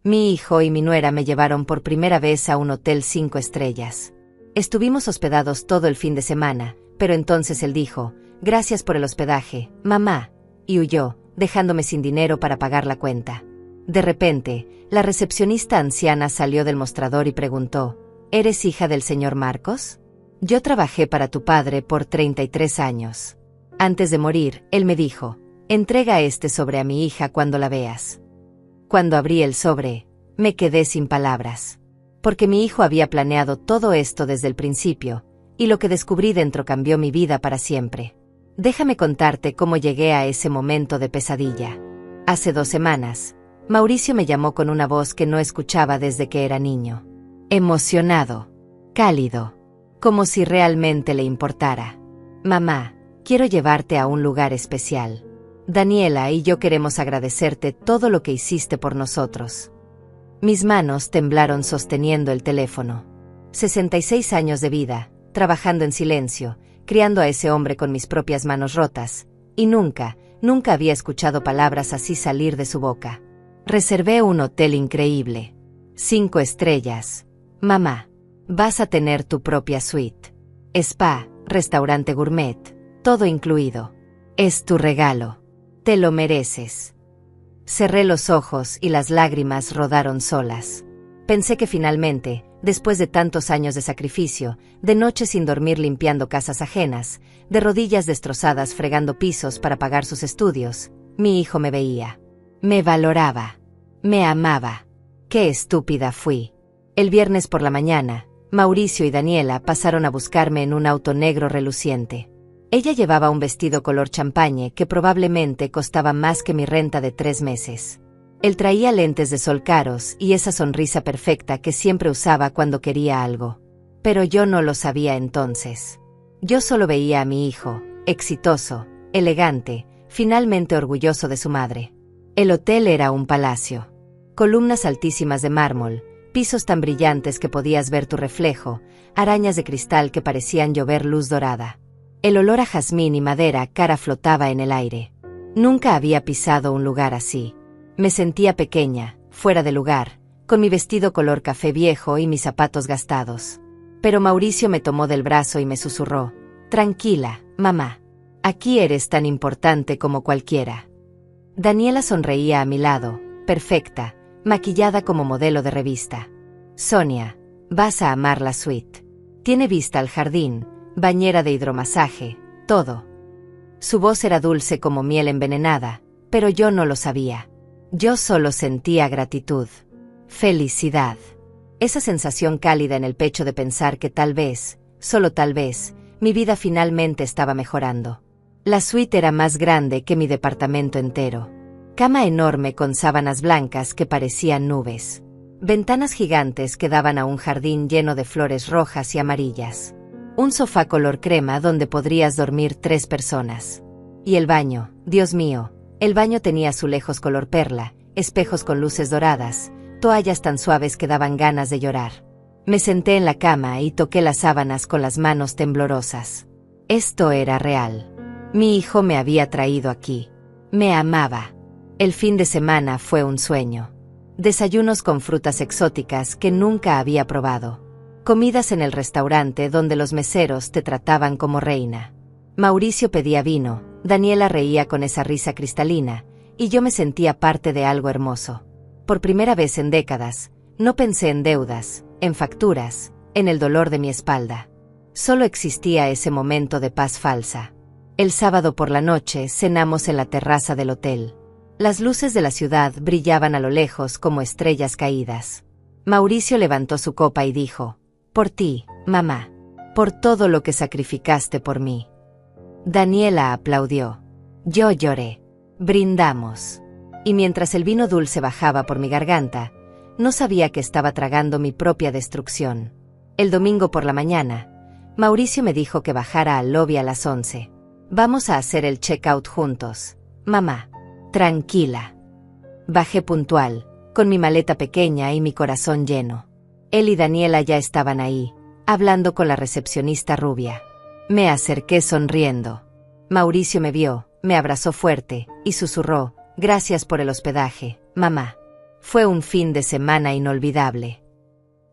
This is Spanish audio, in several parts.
Mi hijo y mi nuera me llevaron por primera vez a un hotel 5 estrellas. Estuvimos hospedados todo el fin de semana, pero entonces él dijo, «Gracias por el hospedaje, mamá», y huyó, dejándome sin dinero para pagar la cuenta. De repente, la recepcionista anciana salió del mostrador y preguntó, «¿Eres hija del señor Marcos? Yo trabajé para tu padre por 33 años. Antes de morir, él me dijo, entrega este sobre a mi hija cuando la veas». Cuando abrí el sobre, me quedé sin palabras. Porque mi hijo había planeado todo esto desde el principio, y lo que descubrí dentro cambió mi vida para siempre. Déjame contarte cómo llegué a ese momento de pesadilla. Hace 2 semanas, Mauricio me llamó con una voz que no escuchaba desde que era niño. Emocionado, cálido, como si realmente le importara. «Mamá, quiero llevarte a un lugar especial. Daniela y yo queremos agradecerte todo lo que hiciste por nosotros». Mis manos temblaron sosteniendo el teléfono. 66 años de vida, trabajando en silencio, criando a ese hombre con mis propias manos rotas, y nunca había escuchado palabras así salir de su boca. Reservé un hotel increíble. 5 estrellas. Mamá, vas a tener tu propia suite. Spa, restaurante gourmet, todo incluido. Es tu regalo. Te lo mereces. Cerré los ojos y las lágrimas rodaron solas. Pensé que finalmente, después de tantos años de sacrificio, de noches sin dormir limpiando casas ajenas, de rodillas destrozadas fregando pisos para pagar sus estudios, mi hijo me veía. Me valoraba. Me amaba. Qué estúpida fui. El viernes por la mañana, Mauricio y Daniela pasaron a buscarme en un auto negro reluciente. Ella llevaba un vestido color champañe que probablemente costaba más que mi renta de 3 meses. Él traía lentes de sol caros y esa sonrisa perfecta que siempre usaba cuando quería algo. Pero yo no lo sabía entonces. Yo solo veía a mi hijo, exitoso, elegante, finalmente orgulloso de su madre. El hotel era un palacio. Columnas altísimas de mármol, pisos tan brillantes que podías ver tu reflejo, arañas de cristal que parecían llover luz dorada. El olor a jazmín y madera cara flotaba en el aire. Nunca había pisado un lugar así. Me sentía pequeña, fuera de lugar, con mi vestido color café viejo y mis zapatos gastados. Pero Mauricio me tomó del brazo y me susurró, «Tranquila, mamá. Aquí eres tan importante como cualquiera». Daniela sonreía a mi lado, perfecta, maquillada como modelo de revista. «Sonia, vas a amar la suite. Tiene vista al jardín, bañera de hidromasaje, todo». Su voz era dulce como miel envenenada, pero yo no lo sabía. Yo solo sentía gratitud. Felicidad. Esa sensación cálida en el pecho de pensar que tal vez, solo tal vez, mi vida finalmente estaba mejorando. La suite era más grande que mi departamento entero. Cama enorme con sábanas blancas que parecían nubes. Ventanas gigantes que daban a un jardín lleno de flores rojas y amarillas. Un sofá color crema donde podrías dormir 3 personas. Y el baño, Dios mío, el baño tenía azulejos color perla, espejos con luces doradas, toallas tan suaves que daban ganas de llorar. Me senté en la cama y toqué las sábanas con las manos temblorosas. Esto era real. Mi hijo me había traído aquí. Me amaba. El fin de semana fue un sueño. Desayunos con frutas exóticas que nunca había probado. Comidas en el restaurante donde los meseros te trataban como reina. Mauricio pedía vino, Daniela reía con esa risa cristalina, y yo me sentía parte de algo hermoso. Por primera vez en décadas, no pensé en deudas, en facturas, en el dolor de mi espalda. Solo existía ese momento de paz falsa. El sábado por la noche cenamos en la terraza del hotel. Las luces de la ciudad brillaban a lo lejos como estrellas caídas. Mauricio levantó su copa y dijo, «Por ti, mamá. Por todo lo que sacrificaste por mí». Daniela aplaudió. Yo lloré. Brindamos. Y mientras el vino dulce bajaba por mi garganta, no sabía que estaba tragando mi propia destrucción. El domingo por la mañana, Mauricio me dijo que bajara al lobby a las 11. «Vamos a hacer el check-out juntos, mamá». Tranquila. Bajé puntual, con mi maleta pequeña y mi corazón lleno. Él y Daniela ya estaban ahí, hablando con la recepcionista rubia. Me acerqué sonriendo. Mauricio me vio, me abrazó fuerte, y susurró, «Gracias por el hospedaje, mamá». Fue un fin de semana inolvidable.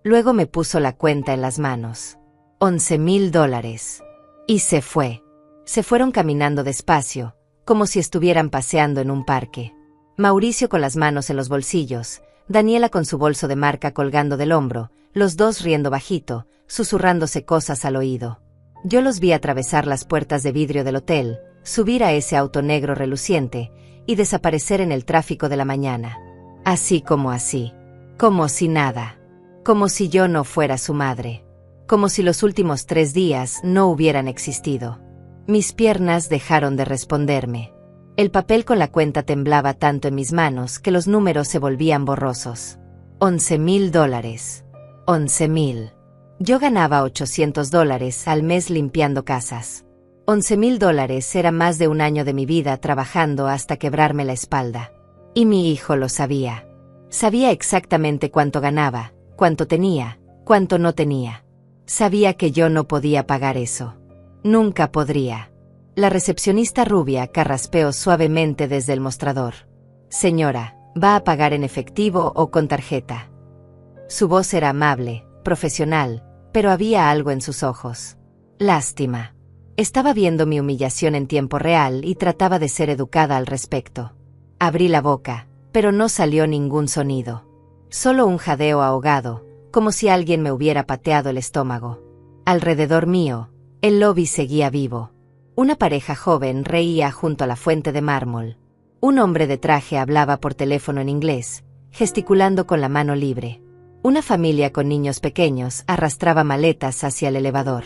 Luego me puso la cuenta en las manos. $11,000. Y se fue. Se fueron caminando despacio, como si estuvieran paseando en un parque. Mauricio con las manos en los bolsillos, Daniela con su bolso de marca colgando del hombro, los dos riendo bajito, susurrándose cosas al oído. Yo los vi atravesar las puertas de vidrio del hotel, subir a ese auto negro reluciente y desaparecer en el tráfico de la mañana. Así, como si nada, como si yo no fuera su madre, como si los últimos 3 días no hubieran existido. Mis piernas dejaron de responderme. El papel con la cuenta temblaba tanto en mis manos que los números se volvían borrosos. $11,000. 11,000. Yo ganaba $800 al mes limpiando casas. $11,000 era más de un año de mi vida trabajando hasta quebrarme la espalda. Y mi hijo lo sabía. Sabía exactamente cuánto ganaba, cuánto tenía, cuánto no tenía. Sabía que yo no podía pagar eso. Nunca podría. La recepcionista rubia carraspeó suavemente desde el mostrador. Señora, ¿va a pagar en efectivo o con tarjeta? Su voz era amable, profesional, pero había algo en sus ojos. Lástima. Estaba viendo mi humillación en tiempo real y trataba de ser educada al respecto. Abrí la boca, pero no salió ningún sonido. Solo un jadeo ahogado, como si alguien me hubiera pateado el estómago. Alrededor mío, el lobby seguía vivo. Una pareja joven reía junto a la fuente de mármol. Un hombre de traje hablaba por teléfono en inglés, gesticulando con la mano libre. Una familia con niños pequeños arrastraba maletas hacia el elevador.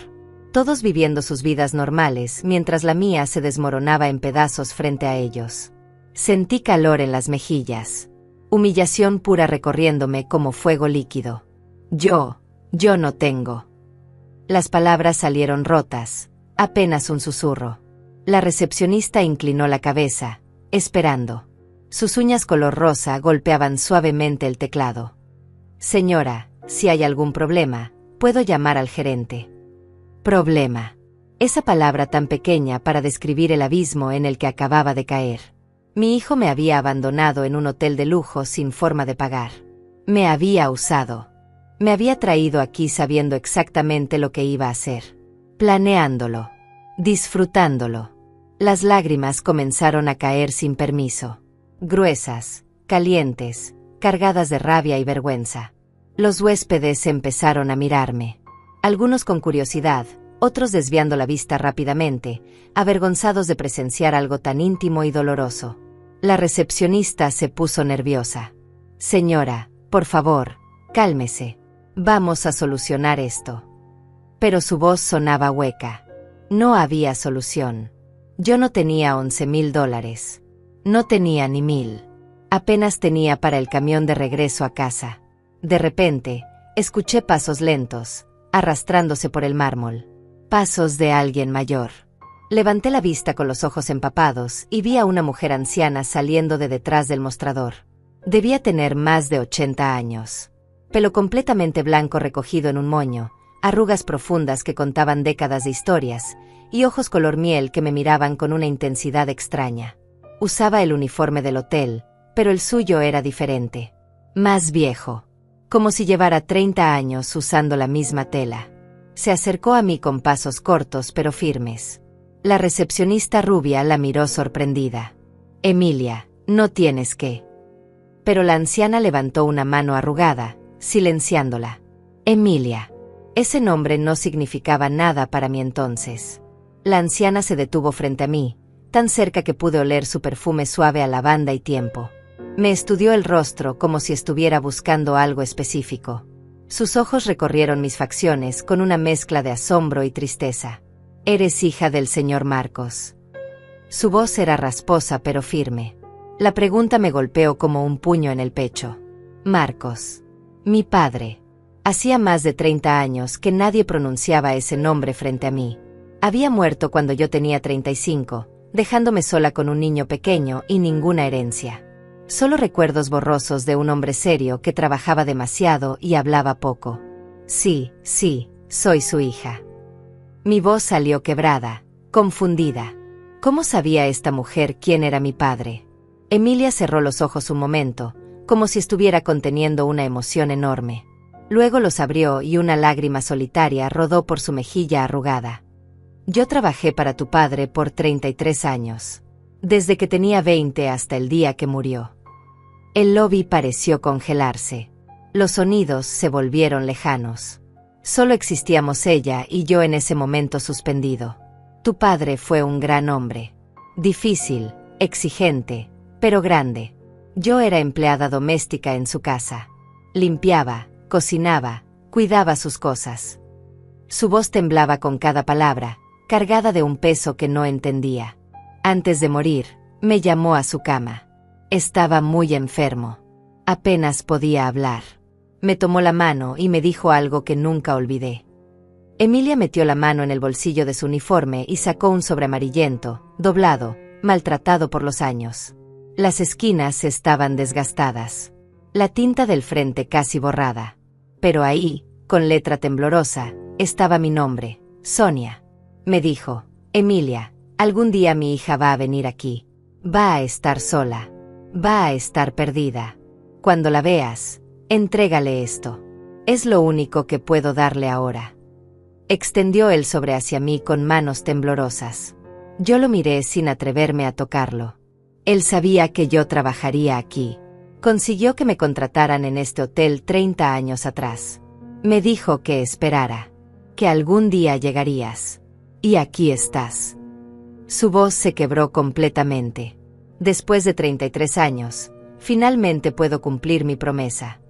Todos viviendo sus vidas normales mientras la mía se desmoronaba en pedazos frente a ellos. Sentí calor en las mejillas. Humillación pura recorriéndome como fuego líquido. Yo no tengo. Las palabras salieron rotas, apenas un susurro. La recepcionista inclinó la cabeza, esperando. Sus uñas color rosa golpeaban suavemente el teclado. Señora, si hay algún problema, puedo llamar al gerente. Problema. Esa palabra tan pequeña para describir el abismo en el que acababa de caer. Mi hijo me había abandonado en un hotel de lujo sin forma de pagar. Me había usado. Me había traído aquí sabiendo exactamente lo que iba a hacer. Planeándolo. Disfrutándolo. Las lágrimas comenzaron a caer sin permiso. Gruesas, calientes, cargadas de rabia y vergüenza. Los huéspedes empezaron a mirarme. Algunos con curiosidad, otros desviando la vista rápidamente, avergonzados de presenciar algo tan íntimo y doloroso. La recepcionista se puso nerviosa. Señora, por favor, cálmese. Vamos a solucionar esto. Pero su voz sonaba hueca. No había solución. Yo no tenía $11,000. No tenía ni 1,000. Apenas tenía para el camión de regreso a casa. De repente, escuché pasos lentos, arrastrándose por el mármol. Pasos de alguien mayor. Levanté la vista con los ojos empapados y vi a una mujer anciana saliendo de detrás del mostrador. Debía tener más de 80 años. Pelo completamente blanco recogido en un moño, arrugas profundas que contaban décadas de historias, y ojos color miel que me miraban con una intensidad extraña. Usaba el uniforme del hotel, pero el suyo era diferente. Más viejo. Como si llevara 30 años usando la misma tela. Se acercó a mí con pasos cortos pero firmes. La recepcionista rubia la miró sorprendida. Emilia, no tienes que. Pero la anciana levantó una mano arrugada, silenciándola. Emilia. Ese nombre no significaba nada para mí entonces. La anciana se detuvo frente a mí, tan cerca que pude oler su perfume suave a lavanda y tiempo. Me estudió el rostro como si estuviera buscando algo específico. Sus ojos recorrieron mis facciones con una mezcla de asombro y tristeza. Eres hija del señor Marcos. Su voz era rasposa pero firme. La pregunta me golpeó como un puño en el pecho. Marcos. Mi padre. Hacía más de 30 años que nadie pronunciaba ese nombre frente a mí. Había muerto cuando yo tenía 35, dejándome sola con un niño pequeño y ninguna herencia. Solo recuerdos borrosos de un hombre serio que trabajaba demasiado y hablaba poco. Sí, soy su hija. Mi voz salió quebrada, confundida. ¿Cómo sabía esta mujer quién era mi padre? Emilia cerró los ojos un momento, como si estuviera conteniendo una emoción enorme. Luego los abrió y una lágrima solitaria rodó por su mejilla arrugada. Yo trabajé para tu padre por 33 años. Desde que tenía 20 hasta el día que murió. El lobby pareció congelarse. Los sonidos se volvieron lejanos. Solo existíamos ella y yo en ese momento suspendido. Tu padre fue un gran hombre. Difícil, exigente, pero grande. Yo era empleada doméstica en su casa. Limpiaba, cocinaba, cuidaba sus cosas. Su voz temblaba con cada palabra, cargada de un peso que no entendía. Antes de morir, me llamó a su cama. Estaba muy enfermo. Apenas podía hablar. Me tomó la mano y me dijo algo que nunca olvidé. Emilia metió la mano en el bolsillo de su uniforme y sacó un sobre amarillento, doblado, maltratado por los años. Las esquinas estaban desgastadas. La tinta del frente casi borrada. Pero ahí, con letra temblorosa, estaba mi nombre, Sonia. Me dijo, Emilia, algún día mi hija va a venir aquí. Va a estar sola. Va a estar perdida. Cuando la veas, entrégale esto. Es lo único que puedo darle ahora. Extendió el sobre hacia mí con manos temblorosas. Yo lo miré sin atreverme a tocarlo. Él sabía que yo trabajaría aquí. Consiguió que me contrataran en este hotel 30 años atrás. Me dijo que esperara. Que algún día llegarías. Y aquí estás. Su voz se quebró completamente. Después de 33 años, finalmente puedo cumplir mi promesa.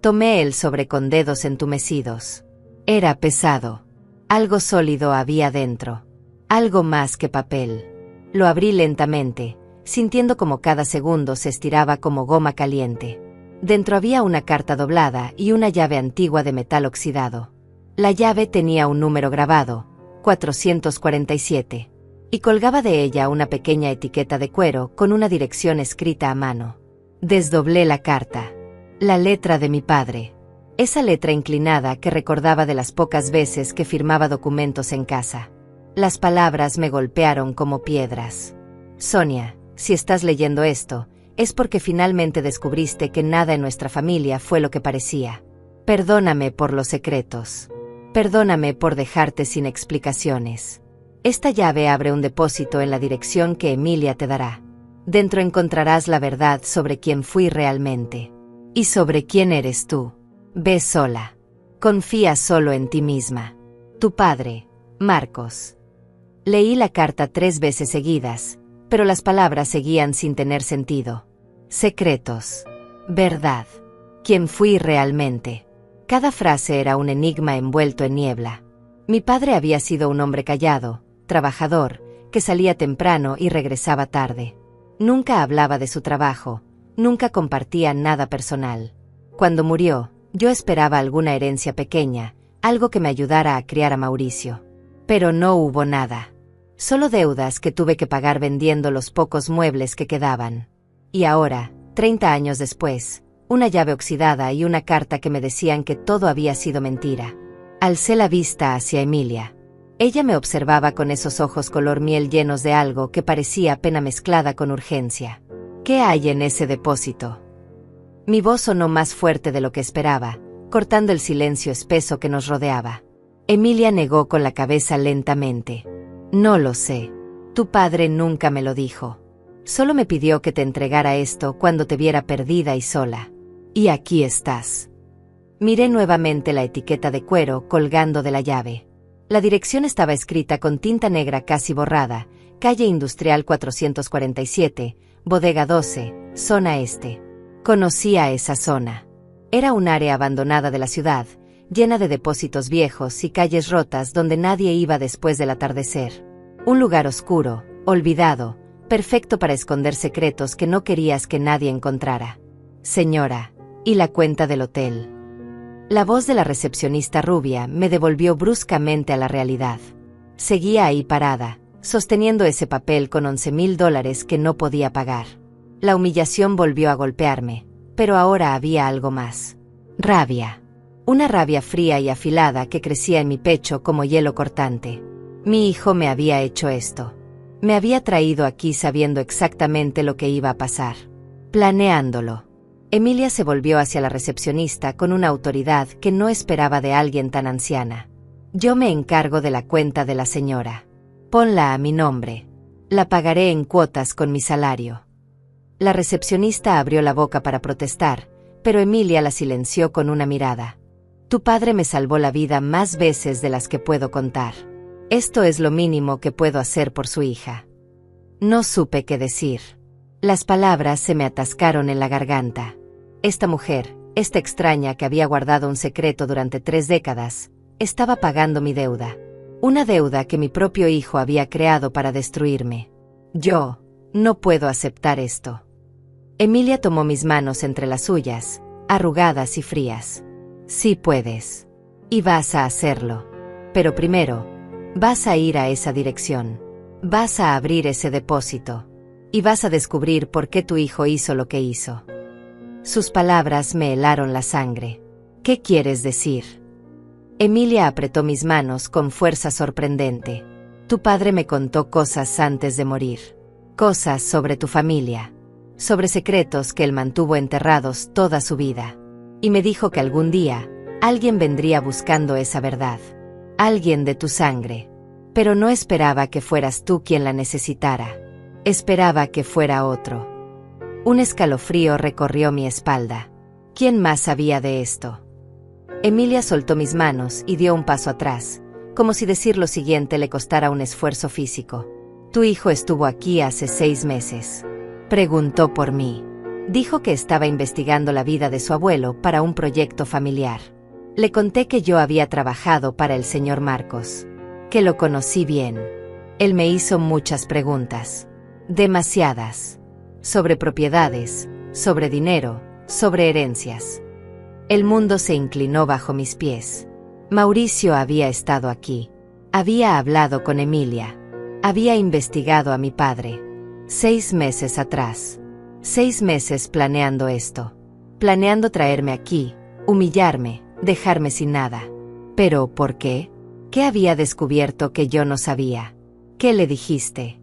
Tomé el sobre con dedos entumecidos. Era pesado. Algo sólido había dentro. Algo más que papel. Lo abrí lentamente, sintiendo como cada segundo se estiraba como goma caliente. Dentro había una carta doblada y una llave antigua de metal oxidado. La llave tenía un número grabado, 447. Y colgaba de ella una pequeña etiqueta de cuero con una dirección escrita a mano. Desdoblé la carta. La letra de mi padre. Esa letra inclinada que recordaba de las pocas veces que firmaba documentos en casa. Las palabras me golpearon como piedras. Sonia, si estás leyendo esto, es porque finalmente descubriste que nada en nuestra familia fue lo que parecía. Perdóname por los secretos. Perdóname por dejarte sin explicaciones. Esta llave abre un depósito en la dirección que Emilia te dará. Dentro encontrarás la verdad sobre quién fui realmente. Y sobre quién eres tú. Ve sola. Confía solo en ti misma. Tu padre, Marcos. Leí la carta 3 veces seguidas, pero las palabras seguían sin tener sentido. Secretos. Verdad. ¿Quién fui realmente? Cada frase era un enigma envuelto en niebla. Mi padre había sido un hombre callado, trabajador, que salía temprano y regresaba tarde. Nunca hablaba de su trabajo, nunca compartía nada personal. Cuando murió, yo esperaba alguna herencia pequeña, algo que me ayudara a criar a Mauricio. Pero no hubo nada. Solo deudas que tuve que pagar vendiendo los pocos muebles que quedaban. Y ahora, 30 años después, una llave oxidada y una carta que me decían que todo había sido mentira. Alcé la vista hacia Emilia. Ella me observaba con esos ojos color miel llenos de algo que parecía pena mezclada con urgencia. ¿Qué hay en ese depósito? Mi voz sonó más fuerte de lo que esperaba, cortando el silencio espeso que nos rodeaba. Emilia negó con la cabeza lentamente. No lo sé. Tu padre nunca me lo dijo. Solo me pidió que te entregara esto cuando te viera perdida y sola. Y aquí estás. Miré nuevamente la etiqueta de cuero colgando de la llave. La dirección estaba escrita con tinta negra casi borrada, calle Industrial 447, bodega 12, zona este. Conocía esa zona. Era un área abandonada de la ciudad, llena de depósitos viejos y calles rotas donde nadie iba después del atardecer. Un lugar oscuro, olvidado, perfecto para esconder secretos que no querías que nadie encontrara. Señora, ¿y la cuenta del hotel? La voz de la recepcionista rubia me devolvió bruscamente a la realidad. Seguía ahí parada, sosteniendo ese papel con $11,000 que no podía pagar. La humillación volvió a golpearme, pero ahora había algo más. Rabia. Una rabia fría y afilada que crecía en mi pecho como hielo cortante. Mi hijo me había hecho esto. Me había traído aquí sabiendo exactamente lo que iba a pasar. Planeándolo. Emilia se volvió hacia la recepcionista con una autoridad que no esperaba de alguien tan anciana. Yo me encargo de la cuenta de la señora. Ponla a mi nombre. La pagaré en cuotas con mi salario. La recepcionista abrió la boca para protestar, pero Emilia la silenció con una mirada. Tu padre me salvó la vida más veces de las que puedo contar. Esto es lo mínimo que puedo hacer por su hija. No supe qué decir. Las palabras se me atascaron en la garganta. Esta mujer, esta extraña que había guardado un secreto durante 3 décadas, estaba pagando mi deuda. Una deuda que mi propio hijo había creado para destruirme. Yo no puedo aceptar esto. Emilia tomó mis manos entre las suyas, arrugadas y frías. Sí puedes. Y vas a hacerlo. Pero primero, vas a ir a esa dirección. Vas a abrir ese depósito. Y vas a descubrir por qué tu hijo hizo lo que hizo. Sus palabras me helaron la sangre. ¿Qué quieres decir? Emilia apretó mis manos con fuerza sorprendente. Tu padre me contó cosas antes de morir. Cosas sobre tu familia. Sobre secretos que él mantuvo enterrados toda su vida. Y me dijo que algún día, alguien vendría buscando esa verdad. Alguien de tu sangre. Pero no esperaba que fueras tú quien la necesitara. Esperaba que fuera otro. Un escalofrío recorrió mi espalda. ¿Quién más sabía de esto? Emilia soltó mis manos y dio un paso atrás, como si decir lo siguiente le costara un esfuerzo físico. Tu hijo estuvo aquí hace 6 meses. Preguntó por mí. Dijo que estaba investigando la vida de su abuelo para un proyecto familiar. Le conté que yo había trabajado para el señor Marcos. Que lo conocí bien. Él me hizo muchas preguntas. Demasiadas. Sobre propiedades, sobre dinero, sobre herencias. El mundo se inclinó bajo mis pies. Mauricio había estado aquí. Había hablado con Emilia. Había investigado a mi padre. 6 meses atrás. 6 meses planeando esto. Planeando traerme aquí, humillarme, dejarme sin nada. ¿Pero por qué? ¿Qué había descubierto que yo no sabía? ¿Qué le dijiste?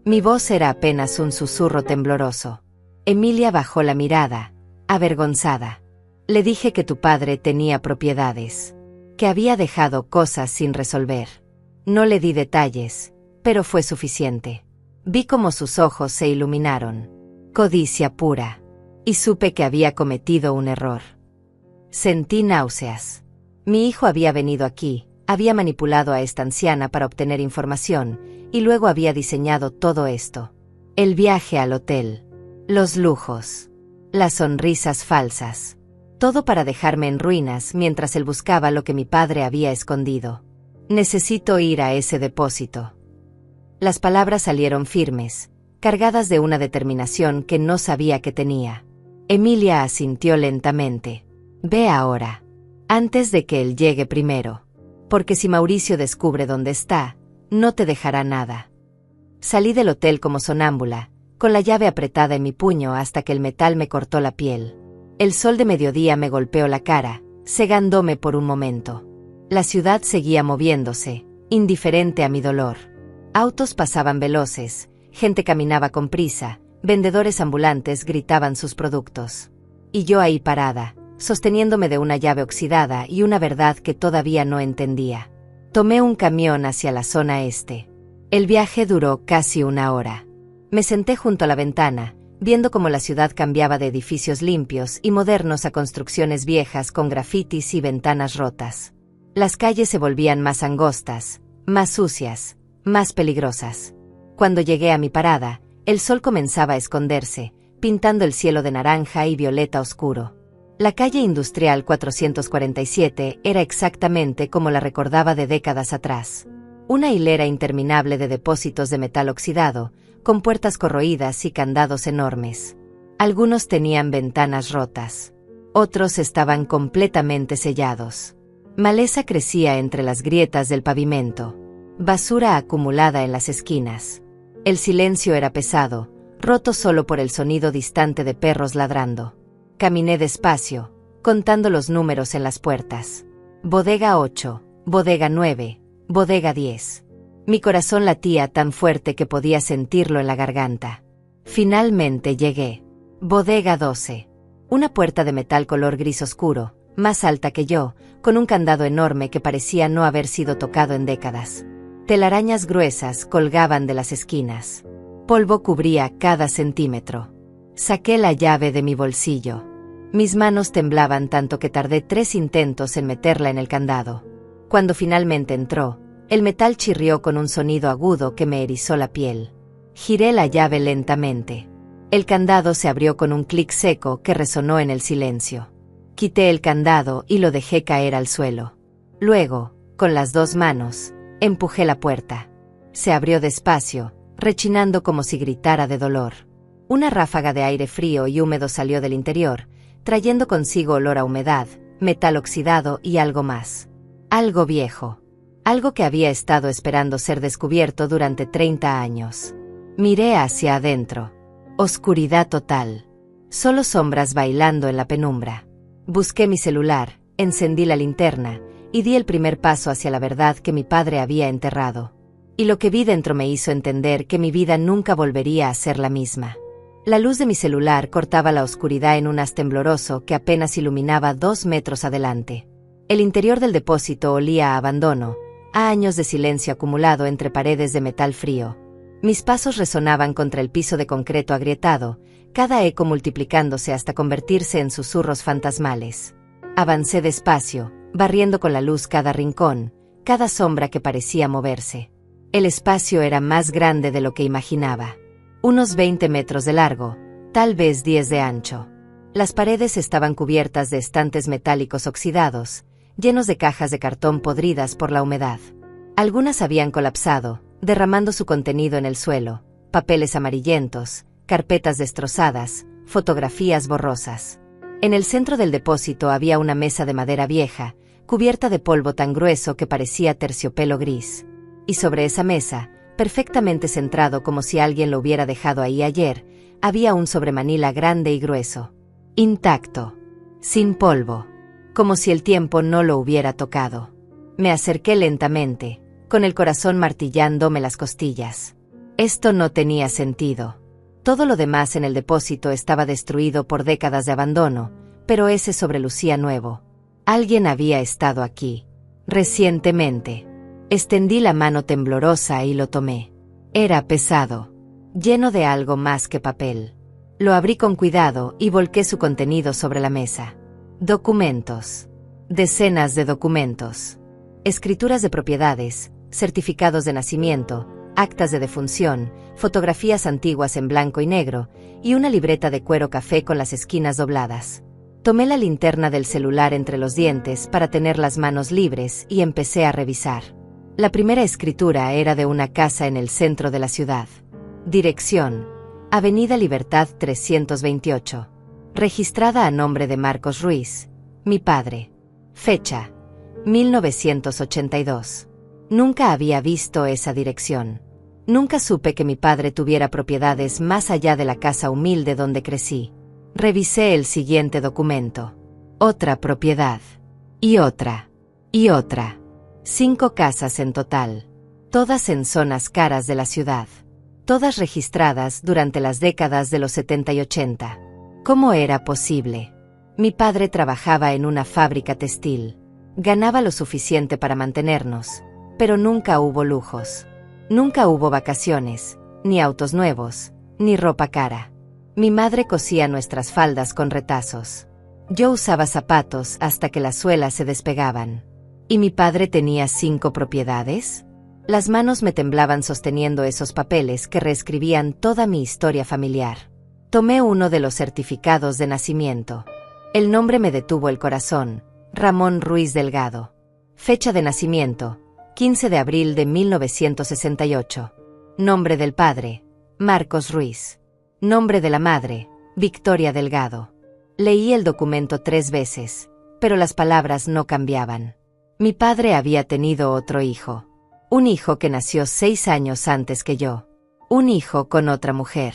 Mi voz era apenas un susurro tembloroso. Emilia bajó la mirada, avergonzada. Le dije que tu padre tenía propiedades. Que había dejado cosas sin resolver. No le di detalles, pero fue suficiente. Vi cómo sus ojos se iluminaron. Codicia pura. Y supe que había cometido un error. Sentí náuseas. Mi hijo había venido aquí, había manipulado a esta anciana para obtener información, y luego había diseñado todo esto. El viaje al hotel. Los lujos. Las sonrisas falsas. Todo para dejarme en ruinas mientras él buscaba lo que mi padre había escondido. Necesito ir a ese depósito. Las palabras salieron firmes, cargadas de una determinación que no sabía que tenía. Emilia asintió lentamente. Ve ahora. Antes de que él llegue primero. Porque si Mauricio descubre dónde está, no te dejará nada. Salí del hotel como sonámbula, con la llave apretada en mi puño hasta que el metal me cortó la piel. El sol de mediodía me golpeó la cara, cegándome por un momento. La ciudad seguía moviéndose, indiferente a mi dolor. Autos pasaban veloces, gente caminaba con prisa, vendedores ambulantes gritaban sus productos. Y yo ahí parada, sosteniéndome de una llave oxidada y una verdad que todavía no entendía. Tomé un camión hacia la zona este. El viaje duró casi 1 hora. Me senté junto a la ventana, viendo cómo la ciudad cambiaba de edificios limpios y modernos a construcciones viejas con grafitis y ventanas rotas. Las calles se volvían más angostas, más sucias, más peligrosas. Cuando llegué a mi parada, el sol comenzaba a esconderse, pintando el cielo de naranja y violeta oscuro. La calle industrial 447 era exactamente como la recordaba de décadas atrás. Una hilera interminable de depósitos de metal oxidado, con puertas corroídas y candados enormes. Algunos tenían ventanas rotas. Otros estaban completamente sellados. Maleza crecía entre las grietas del pavimento. Basura acumulada en las esquinas. El silencio era pesado, roto solo por el sonido distante de perros ladrando. Caminé despacio, contando los números en las puertas. Bodega 8, bodega 9, bodega 10. Mi corazón latía tan fuerte que podía sentirlo en la garganta. Finalmente llegué. Bodega 12. Una puerta de metal color gris oscuro, más alta que yo, con un candado enorme que parecía no haber sido tocado en décadas. Telarañas gruesas colgaban de las esquinas. Polvo cubría cada centímetro. Saqué la llave de mi bolsillo. Mis manos temblaban tanto que tardé 3 intentos en meterla en el candado. Cuando finalmente entró, el metal chirrió con un sonido agudo que me erizó la piel. Giré la llave lentamente. El candado se abrió con un clic seco que resonó en el silencio. Quité el candado y lo dejé caer al suelo. Luego, con las 2 manos, empujé la puerta. Se abrió despacio, rechinando como si gritara de dolor. Una ráfaga de aire frío y húmedo salió del interior, trayendo consigo olor a humedad, metal oxidado y algo más. Algo viejo. Algo que había estado esperando ser descubierto durante 30 años. Miré hacia adentro. Oscuridad total. Solo sombras bailando en la penumbra. Busqué mi celular, encendí la linterna, y di el primer paso hacia la verdad que mi padre había enterrado. Y lo que vi dentro me hizo entender que mi vida nunca volvería a ser la misma. La luz de mi celular cortaba la oscuridad en un haz tembloroso que apenas iluminaba 2 metros adelante. El interior del depósito olía a abandono, a años de silencio acumulado entre paredes de metal frío. Mis pasos resonaban contra el piso de concreto agrietado, cada eco multiplicándose hasta convertirse en susurros fantasmales. Avancé despacio, barriendo con la luz cada rincón, cada sombra que parecía moverse. El espacio era más grande de lo que imaginaba. Unos 20 metros de largo, tal vez 10 de ancho. Las paredes estaban cubiertas de estantes metálicos oxidados, llenos de cajas de cartón podridas por la humedad. Algunas habían colapsado, derramando su contenido en el suelo: papeles amarillentos, carpetas destrozadas, fotografías borrosas. En el centro del depósito había una mesa de madera vieja, cubierta de polvo tan grueso que parecía terciopelo gris. Y sobre esa mesa, perfectamente centrado como si alguien lo hubiera dejado ahí ayer, había un sobremanila grande y grueso. Intacto. Sin polvo. Como si el tiempo no lo hubiera tocado. Me acerqué lentamente, con el corazón martillándome las costillas. Esto no tenía sentido. Todo lo demás en el depósito estaba destruido por décadas de abandono, pero ese sobrelucía nuevo. Alguien había estado aquí. Recientemente. Extendí la mano temblorosa y lo tomé. Era pesado. Lleno de algo más que papel. Lo abrí con cuidado y volqué su contenido sobre la mesa. Documentos. Decenas de documentos. Escrituras de propiedades, certificados de nacimiento, actas de defunción, fotografías antiguas en blanco y negro, y una libreta de cuero café con las esquinas dobladas. Tomé la linterna del celular entre los dientes para tener las manos libres y empecé a revisar. La primera escritura era de una casa en el centro de la ciudad. Dirección: Avenida Libertad 328. Registrada a nombre de Marcos Ruiz, mi padre. Fecha: 1982. Nunca había visto esa dirección. Nunca supe que mi padre tuviera propiedades más allá de la casa humilde donde crecí. Revisé el siguiente documento. Otra propiedad. Y otra. Y otra. 5 casas en total. Todas en zonas caras de la ciudad. Todas registradas durante las décadas de los 70 y 80. ¿Cómo era posible? Mi padre trabajaba en una fábrica textil. Ganaba lo suficiente para mantenernos, pero nunca hubo lujos. Nunca hubo vacaciones, ni autos nuevos, ni ropa cara. Mi madre cosía nuestras faldas con retazos. Yo usaba zapatos hasta que las suelas se despegaban. ¿Y mi padre tenía 5 propiedades? Las manos me temblaban sosteniendo esos papeles que reescribían toda mi historia familiar. Tomé uno de los certificados de nacimiento. El nombre me detuvo el corazón: Ramón Ruiz Delgado. Fecha de nacimiento: 15 de abril de 1968. Nombre del padre: Marcos Ruiz. Nombre de la madre: Victoria Delgado. Leí el documento 3 veces, pero las palabras no cambiaban. Mi padre había tenido otro hijo. Un hijo que nació 6 años antes que yo. Un hijo con otra mujer.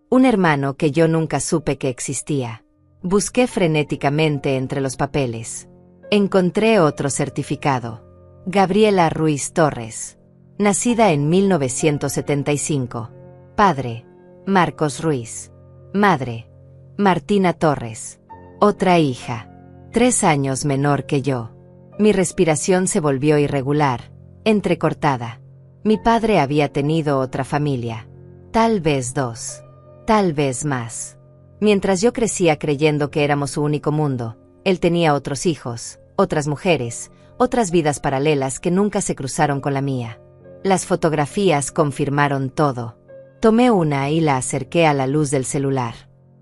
Un hermano que yo nunca supe que existía. Busqué frenéticamente entre los papeles. Encontré otro certificado. Gabriela Ruiz Torres. Nacida en 1975. Padre: Marcos Ruiz. Madre: Martina Torres. Otra hija. 3 años menor que yo. Mi respiración se volvió irregular, entrecortada. Mi padre había tenido otra familia. Tal vez 2. Tal vez más. Mientras yo crecía creyendo que éramos su único mundo, él tenía otros hijos, otras mujeres, otras vidas paralelas que nunca se cruzaron con la mía. Las fotografías confirmaron todo. Tomé una y la acerqué a la luz del celular.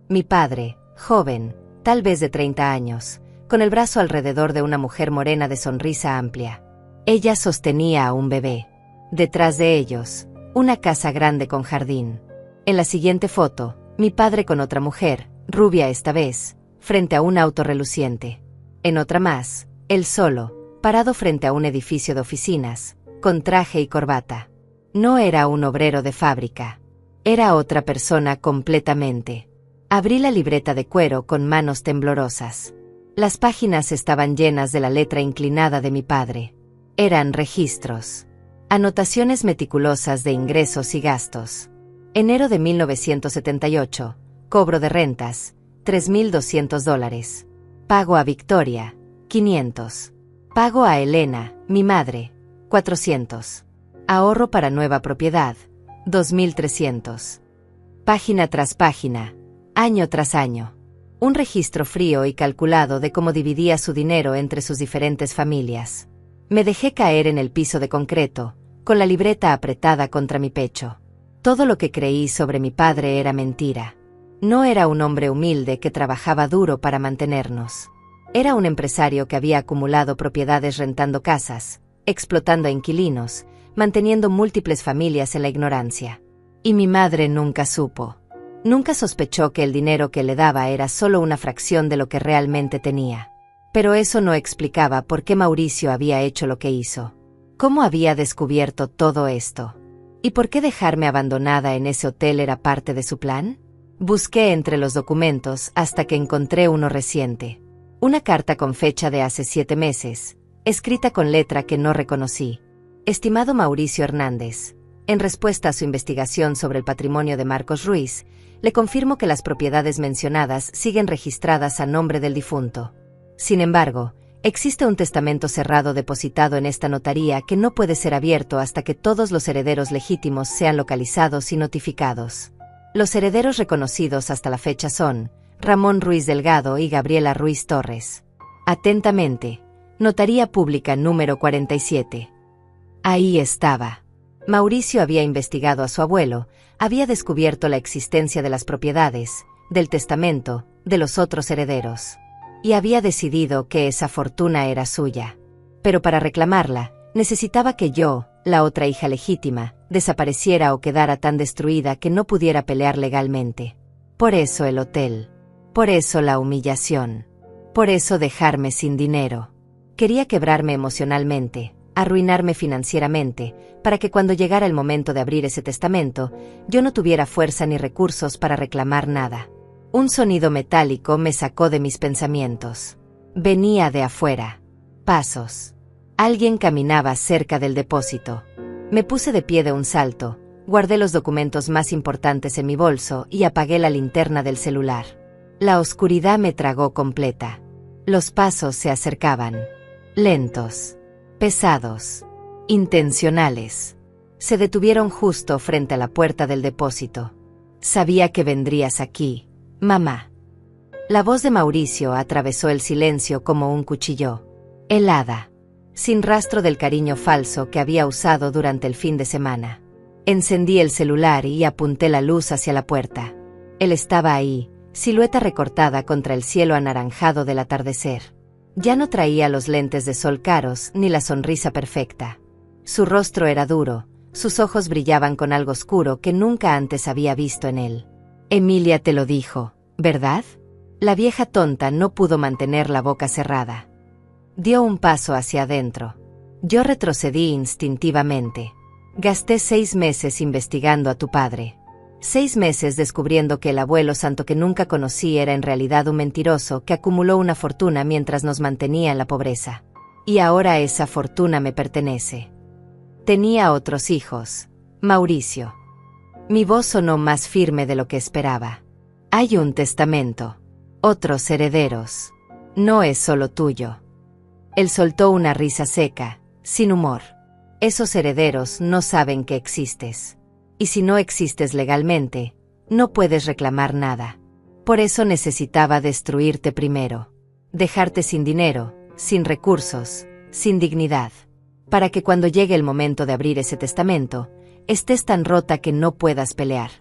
Mi padre, joven, tal vez de 30 años, con el brazo alrededor de una mujer morena de sonrisa amplia. Ella sostenía a un bebé. Detrás de ellos, una casa grande con jardín. En la siguiente foto, mi padre con otra mujer, rubia esta vez, frente a un auto reluciente. En otra más, él solo, parado frente a un edificio de oficinas, con traje y corbata. No era un obrero de fábrica. Era otra persona completamente. Abrí la libreta de cuero con manos temblorosas. Las páginas estaban llenas de la letra inclinada de mi padre. Eran registros. Anotaciones meticulosas de ingresos y gastos. Enero de 1978. Cobro de rentas, $3,200. Pago a Victoria, 500. Pago a Elena, mi madre, 400. Ahorro para nueva propiedad, 2,300. Página tras página, año tras año. Un registro frío y calculado de cómo dividía su dinero entre sus diferentes familias. Me dejé caer en el piso de concreto, con la libreta apretada contra mi pecho. Todo lo que creí sobre mi padre era mentira. No era un hombre humilde que trabajaba duro para mantenernos. Era un empresario que había acumulado propiedades rentando casas, explotando a inquilinos, manteniendo múltiples familias en la ignorancia. Y mi madre nunca supo. Nunca sospechó que el dinero que le daba era solo una fracción de lo que realmente tenía. Pero eso no explicaba por qué Mauricio había hecho lo que hizo. ¿Cómo había descubierto todo esto? ¿Y por qué dejarme abandonada en ese hotel era parte de su plan? Busqué entre los documentos hasta que encontré uno reciente. Una carta con fecha de hace 7 meses, escrita con letra que no reconocí. Estimado Mauricio Hernández, en respuesta a su investigación sobre el patrimonio de Marcos Ruiz, le confirmo que las propiedades mencionadas siguen registradas a nombre del difunto. Sin embargo, existe un testamento cerrado depositado en esta notaría que no puede ser abierto hasta que todos los herederos legítimos sean localizados y notificados. Los herederos reconocidos hasta la fecha son Ramón Ruiz Delgado y Gabriela Ruiz Torres. Atentamente, Notaría Pública número 47. Ahí estaba. Mauricio había investigado a su abuelo, había descubierto la existencia de las propiedades, del testamento, de los otros herederos. Y había decidido que esa fortuna era suya. Pero para reclamarla, necesitaba que yo, la otra hija legítima, desapareciera o quedara tan destruida que no pudiera pelear legalmente. Por eso el hotel. Por eso la humillación. Por eso dejarme sin dinero. Quería quebrarme emocionalmente, arruinarme financieramente, para que cuando llegara el momento de abrir ese testamento, yo no tuviera fuerza ni recursos para reclamar nada. Un sonido metálico me sacó de mis pensamientos. Venía de afuera. Pasos. Alguien caminaba cerca del depósito. Me puse de pie de un salto, guardé los documentos más importantes en mi bolso y apagué la linterna del celular. La oscuridad me tragó completa. Los pasos se acercaban. Lentos. Pesados. Intencionales. Se detuvieron justo frente a la puerta del depósito. Sabía que vendrías aquí, mamá. La voz de Mauricio atravesó el silencio como un cuchillo. Helada. Sin rastro del cariño falso que había usado durante el fin de semana. Encendí el celular y apunté la luz hacia la puerta. Él estaba ahí, silueta recortada contra el cielo anaranjado del atardecer. Ya no traía los lentes de sol caros ni la sonrisa perfecta. Su rostro era duro, sus ojos brillaban con algo oscuro que nunca antes había visto en él. Emilia te lo dijo, ¿verdad? La vieja tonta no pudo mantener la boca cerrada. Dio un paso hacia adentro. Yo retrocedí instintivamente. Gasté 6 meses investigando a tu padre. 6 meses descubriendo que el abuelo santo que nunca conocí era en realidad un mentiroso que acumuló una fortuna mientras nos mantenía en la pobreza. Y ahora esa fortuna me pertenece. Tenía otros hijos. Mauricio. Mi voz sonó más firme de lo que esperaba. Hay un testamento. Otros herederos. No es solo tuyo. Él soltó una risa seca, sin humor. Esos herederos no saben que existes. Y si no existes legalmente, no puedes reclamar nada. Por eso necesitaba destruirte primero. Dejarte sin dinero, sin recursos, sin dignidad. Para que cuando llegue el momento de abrir ese testamento, estés tan rota que no puedas pelear.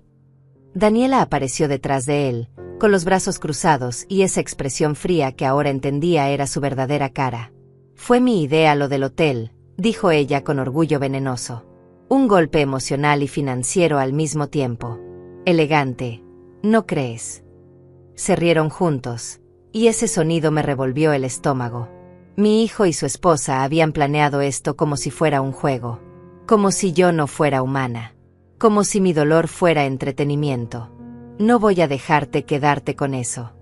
Daniela apareció detrás de él, con los brazos cruzados y esa expresión fría que ahora entendía era su verdadera cara. Fue mi idea lo del hotel, dijo ella con orgullo venenoso. Un golpe emocional y financiero al mismo tiempo. Elegante, ¿no crees? Se rieron juntos, y ese sonido me revolvió el estómago. Mi hijo y su esposa habían planeado esto como si fuera un juego. Como si yo no fuera humana. Como si mi dolor fuera entretenimiento. No voy a dejarte quedarte con eso.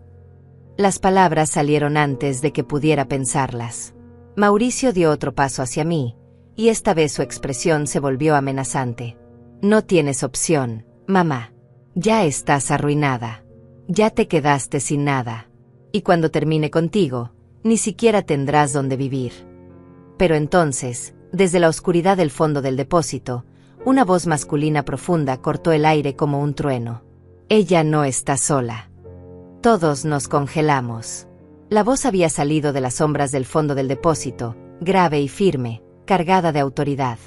Las palabras salieron antes de que pudiera pensarlas. Mauricio dio otro paso hacia mí, y esta vez su expresión se volvió amenazante. No tienes opción, mamá. Ya estás arruinada. Ya te quedaste sin nada. Y cuando termine contigo, ni siquiera tendrás dónde vivir. Pero entonces, desde la oscuridad del fondo del depósito, una voz masculina profunda cortó el aire como un trueno. Ella no está sola. Todos nos congelamos. La voz había salido de las sombras del fondo del depósito, grave y firme, cargada de autoridad.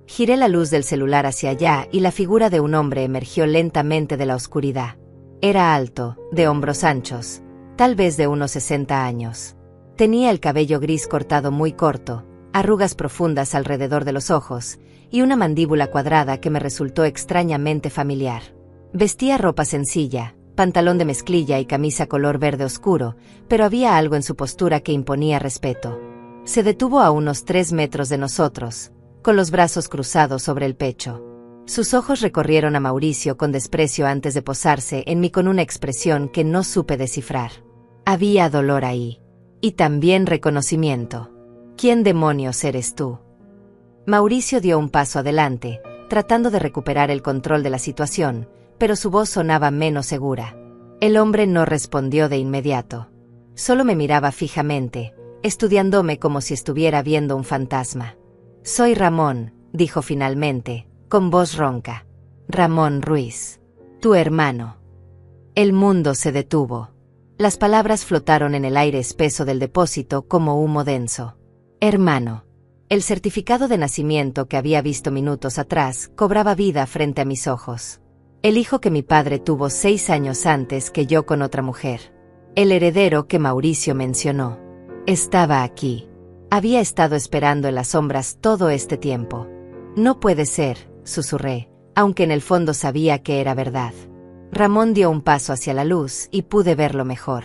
Giré la luz del celular hacia allá y la figura de un hombre emergió lentamente de la oscuridad. Era alto, de hombros anchos, tal vez de unos 60 años. Tenía el cabello gris cortado muy corto, arrugas profundas alrededor de los ojos, y una mandíbula cuadrada que me resultó extrañamente familiar. Vestía ropa sencilla, pantalón de mezclilla y camisa color verde oscuro, pero había algo en su postura que imponía respeto. Se detuvo a unos 3 metros de nosotros, con los brazos cruzados sobre el pecho. Sus ojos recorrieron a Mauricio con desprecio antes de posarse en mí con una expresión que no supe descifrar. Había dolor ahí. Y también reconocimiento. ¿Quién demonios eres tú? Mauricio dio un paso adelante, tratando de recuperar el control de la situación, pero su voz sonaba menos segura. El hombre no respondió de inmediato. Solo me miraba fijamente, estudiándome como si estuviera viendo un fantasma. Soy Ramón, dijo finalmente, con voz ronca. Ramón Ruiz. Tu hermano. El mundo se detuvo. Las palabras flotaron en el aire espeso del depósito como humo denso. Hermano. El certificado de nacimiento que había visto minutos atrás cobraba vida frente a mis ojos. El hijo que mi padre tuvo 6 años antes que yo con otra mujer. El heredero que Mauricio mencionó. Estaba aquí. Había estado esperando en las sombras todo este tiempo. No puede ser, susurré, aunque en el fondo sabía que era verdad. Ramón dio un paso hacia la luz y pude verlo mejor.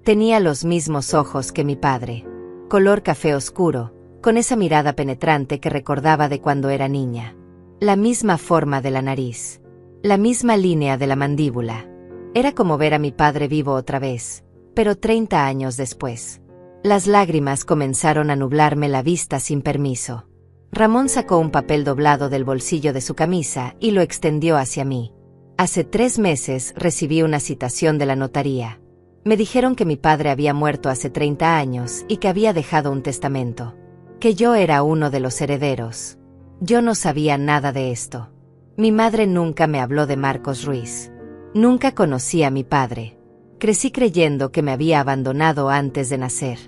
Tenía los mismos ojos que mi padre. Color café oscuro, con esa mirada penetrante que recordaba de cuando era niña. La misma forma de la nariz. La misma línea de la mandíbula. Era como ver a mi padre vivo otra vez, pero 30 años después. Las lágrimas comenzaron a nublarme la vista sin permiso. Ramón sacó un papel doblado del bolsillo de su camisa y lo extendió hacia mí. Hace 3 meses recibí una citación de la notaría. Me dijeron que mi padre había muerto hace 30 años y que había dejado un testamento. Que yo era uno de los herederos. Yo no sabía nada de esto. Mi madre nunca me habló de Marcos Ruiz. Nunca conocí a mi padre. Crecí creyendo que me había abandonado antes de nacer.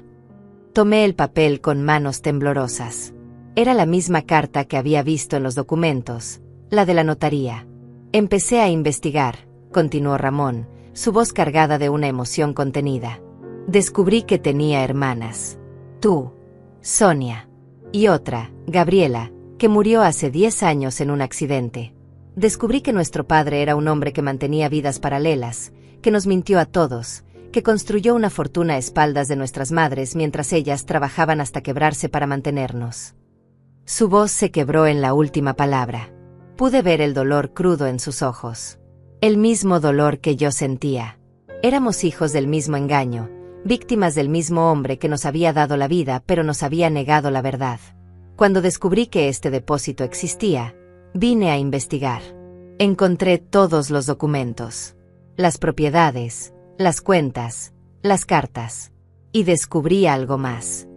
Tomé el papel con manos temblorosas. Era la misma carta que había visto en los documentos, la de la notaría. Empecé a investigar, continuó Ramón, su voz cargada de una emoción contenida. Descubrí que tenía hermanas. Tú, Sonia, y otra, Gabriela, que murió hace 10 años en un accidente. Descubrí que nuestro padre era un hombre que mantenía vidas paralelas, que nos mintió a todos, que construyó una fortuna a espaldas de nuestras madres mientras ellas trabajaban hasta quebrarse para mantenernos. Su voz se quebró en la última palabra. Pude ver el dolor crudo en sus ojos. El mismo dolor que yo sentía. Éramos hijos del mismo engaño, víctimas del mismo hombre que nos había dado la vida pero nos había negado la verdad. Cuando descubrí que este depósito existía, vine a investigar. Encontré todos los documentos. Las propiedades, las cuentas, las cartas. Y descubrí algo más.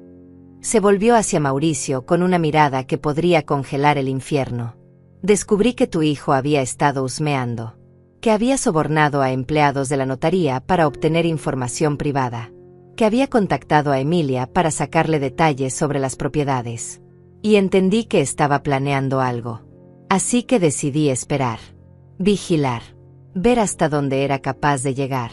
Se volvió hacia Mauricio con una mirada que podría congelar el infierno. Descubrí que tu hijo había estado husmeando, que había sobornado a empleados de la notaría para obtener información privada, que había contactado a Emilia para sacarle detalles sobre las propiedades. Y entendí que estaba planeando algo. Así que decidí esperar, vigilar, ver hasta dónde era capaz de llegar.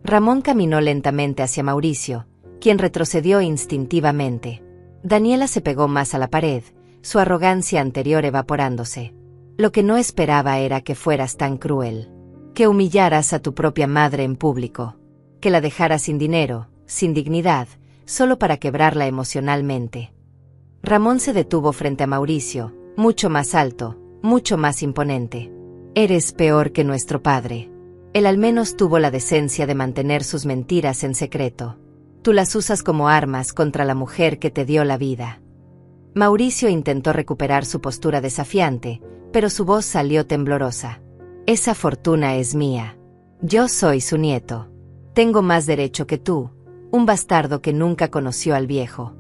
Ramón caminó lentamente hacia Mauricio, quien retrocedió instintivamente. Daniela se pegó más a la pared, su arrogancia anterior evaporándose. Lo que no esperaba era que fueras tan cruel, que humillaras a tu propia madre en público, que la dejaras sin dinero, sin dignidad, solo para quebrarla emocionalmente. Ramón se detuvo frente a Mauricio, mucho más alto, mucho más imponente. Eres peor que nuestro padre. Él al menos tuvo la decencia de mantener sus mentiras en secreto. Tú las usas como armas contra la mujer que te dio la vida. Mauricio intentó recuperar su postura desafiante, pero su voz salió temblorosa. Esa fortuna es mía. Yo soy su nieto. Tengo más derecho que tú, un bastardo que nunca conoció al viejo.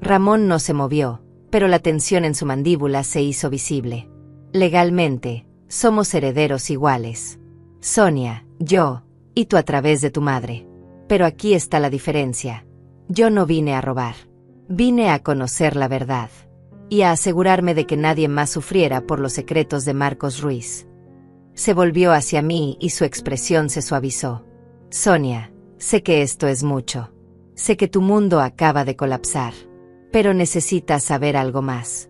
Ramón no se movió, pero la tensión en su mandíbula se hizo visible. Legalmente, somos herederos iguales. Sonia, yo, y tú a través de tu madre. Pero aquí está la diferencia. Yo no vine a robar. Vine a conocer la verdad. Y a asegurarme de que nadie más sufriera por los secretos de Marcos Ruiz. Se volvió hacia mí y su expresión se suavizó. Sonia, sé que esto es mucho. Sé que tu mundo acaba de colapsar. Pero necesitas saber algo más.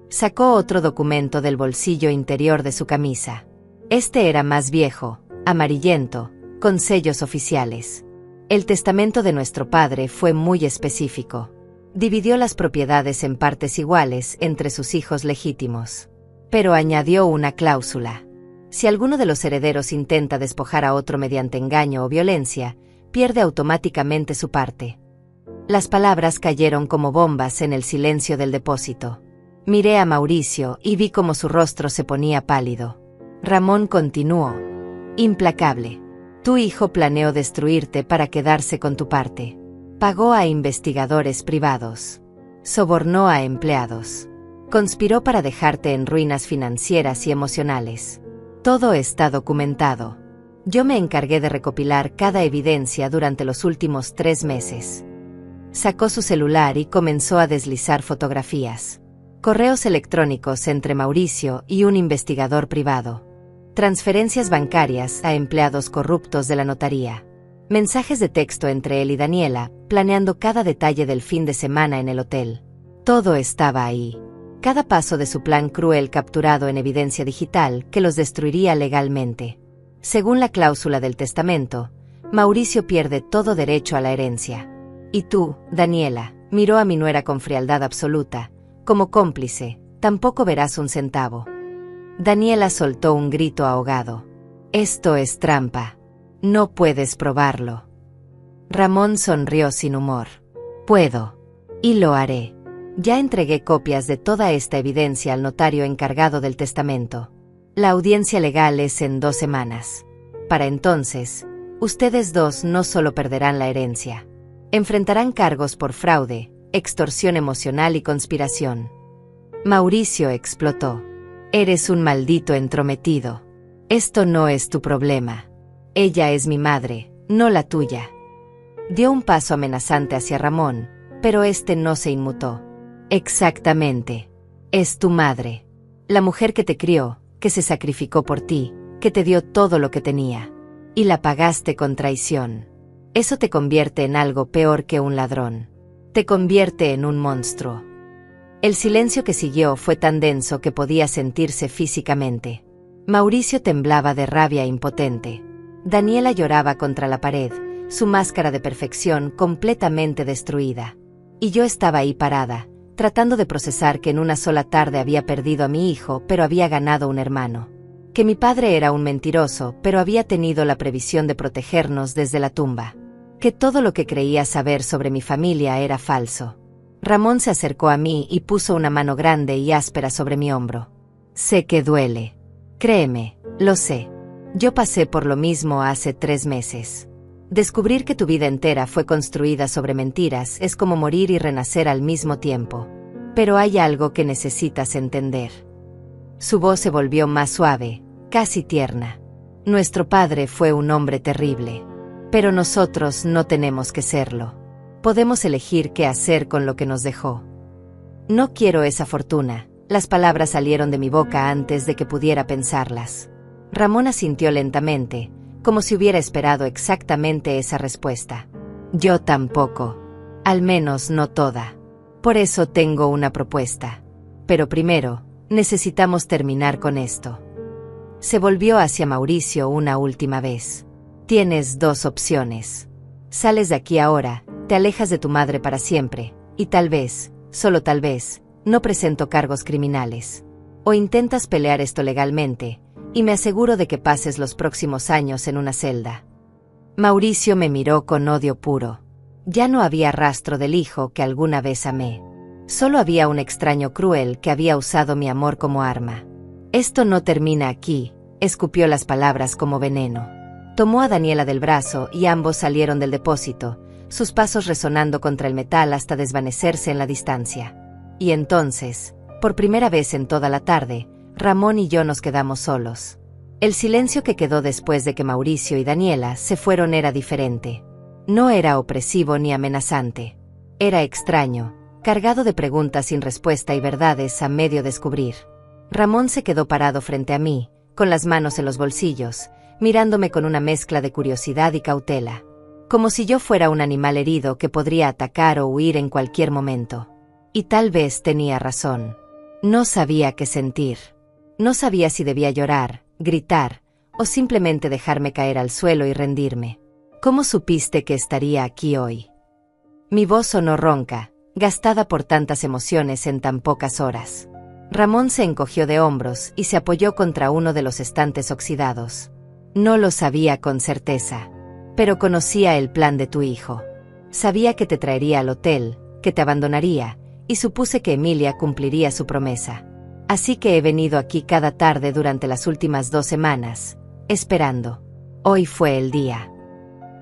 Sacó otro documento del bolsillo interior de su camisa. Este era más viejo, amarillento, con sellos oficiales. El testamento de nuestro padre fue muy específico. Dividió las propiedades en partes iguales entre sus hijos legítimos. Pero añadió una cláusula. Si alguno de los herederos intenta despojar a otro mediante engaño o violencia, pierde automáticamente su parte. Las palabras cayeron como bombas en el silencio del depósito. Miré a Mauricio y vi cómo su rostro se ponía pálido. Ramón continuó. Implacable. Tu hijo planeó destruirte para quedarse con tu parte. Pagó a investigadores privados. Sobornó a empleados. Conspiró para dejarte en ruinas financieras y emocionales. Todo está documentado. Yo me encargué de recopilar cada evidencia durante los últimos 3 meses. Sacó su celular y comenzó a deslizar fotografías. Correos electrónicos entre Mauricio y un investigador privado. Transferencias bancarias a empleados corruptos de la notaría. Mensajes de texto entre él y Daniela, planeando cada detalle del fin de semana en el hotel. Todo estaba ahí. Cada paso de su plan cruel capturado en evidencia digital que los destruiría legalmente. Según la cláusula del testamento, Mauricio pierde todo derecho a la herencia. Y tú, Daniela, miró a mi nuera con frialdad absoluta. Como cómplice, tampoco verás un centavo. Daniela soltó un grito ahogado. Esto es trampa. No puedes probarlo. Ramón sonrió sin humor. Puedo. Y lo haré. Ya entregué copias de toda esta evidencia al notario encargado del testamento. La audiencia legal es en 2 semanas. Para entonces, ustedes dos no solo perderán la herencia. Enfrentarán cargos por fraude, extorsión emocional y conspiración. Mauricio explotó. Eres un maldito entrometido. Esto no es tu problema. Ella es mi madre, no la tuya. Dio un paso amenazante hacia Ramón, pero este no se inmutó. Exactamente. Es tu madre. La mujer que te crió, que se sacrificó por ti, que te dio todo lo que tenía. Y la pagaste con traición. Eso te convierte en algo peor que un ladrón. Te convierte en un monstruo. El silencio que siguió fue tan denso que podía sentirse físicamente. Mauricio temblaba de rabia impotente. Daniela lloraba contra la pared, su máscara de perfección completamente destruida. Y yo estaba ahí parada, tratando de procesar que en una sola tarde había perdido a mi hijo, pero había ganado un hermano. Que mi padre era un mentiroso, pero había tenido la previsión de protegernos desde la tumba. Que todo lo que creía saber sobre mi familia era falso. Ramón se acercó a mí y puso una mano grande y áspera sobre mi hombro. Sé que duele. Créeme, lo sé. Yo pasé por lo mismo hace 3 meses. Descubrir que tu vida entera fue construida sobre mentiras es como morir y renacer al mismo tiempo. Pero hay algo que necesitas entender. Su voz se volvió más suave, casi tierna. Nuestro padre fue un hombre terrible. Pero nosotros no tenemos que serlo. Podemos elegir qué hacer con lo que nos dejó. No quiero esa fortuna. Las palabras salieron de mi boca antes de que pudiera pensarlas. Ramón asintió lentamente, como si hubiera esperado exactamente esa respuesta. Yo tampoco. Al menos no toda. Por eso tengo una propuesta. Pero primero, necesitamos terminar con esto. Se volvió hacia Mauricio una última vez. Tienes dos opciones. Sales de aquí ahora, te alejas de tu madre para siempre, y tal vez, solo tal vez, no presento cargos criminales. O intentas pelear esto legalmente, y me aseguro de que pases los próximos años en una celda. Mauricio me miró con odio puro. Ya no había rastro del hijo que alguna vez amé. Solo había un extraño cruel que había usado mi amor como arma. Esto no termina aquí, escupió las palabras como veneno. Tomó a Daniela del brazo y ambos salieron del depósito, sus pasos resonando contra el metal hasta desvanecerse en la distancia. Y entonces, por primera vez en toda la tarde, Ramón y yo nos quedamos solos. El silencio que quedó después de que Mauricio y Daniela se fueron era diferente. No era opresivo ni amenazante. Era extraño, cargado de preguntas sin respuesta y verdades a medio descubrir. Ramón se quedó parado frente a mí, con las manos en los bolsillos, mirándome con una mezcla de curiosidad y cautela. Como si yo fuera un animal herido que podría atacar o huir en cualquier momento. Y tal vez tenía razón. No sabía qué sentir. No sabía si debía llorar, gritar, o simplemente dejarme caer al suelo y rendirme. ¿Cómo supiste que estaría aquí hoy? Mi voz sonó ronca, gastada por tantas emociones en tan pocas horas. Ramón se encogió de hombros y se apoyó contra uno de los estantes oxidados. No lo sabía con certeza, pero conocía el plan de tu hijo. Sabía que te traería al hotel, que te abandonaría, y supuse que Emilia cumpliría su promesa. Así que he venido aquí cada tarde durante las últimas 2 semanas, esperando. Hoy fue el día.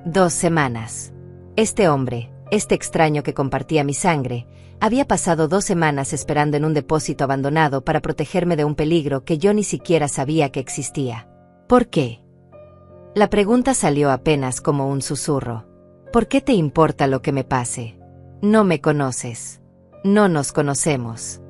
2 semanas. Este hombre, este extraño que compartía mi sangre, había pasado 2 semanas esperando en un depósito abandonado para protegerme de un peligro que yo ni siquiera sabía que existía. ¿Por qué? La pregunta salió apenas como un susurro. ¿Por qué te importa lo que me pase? No me conoces. No nos conocemos.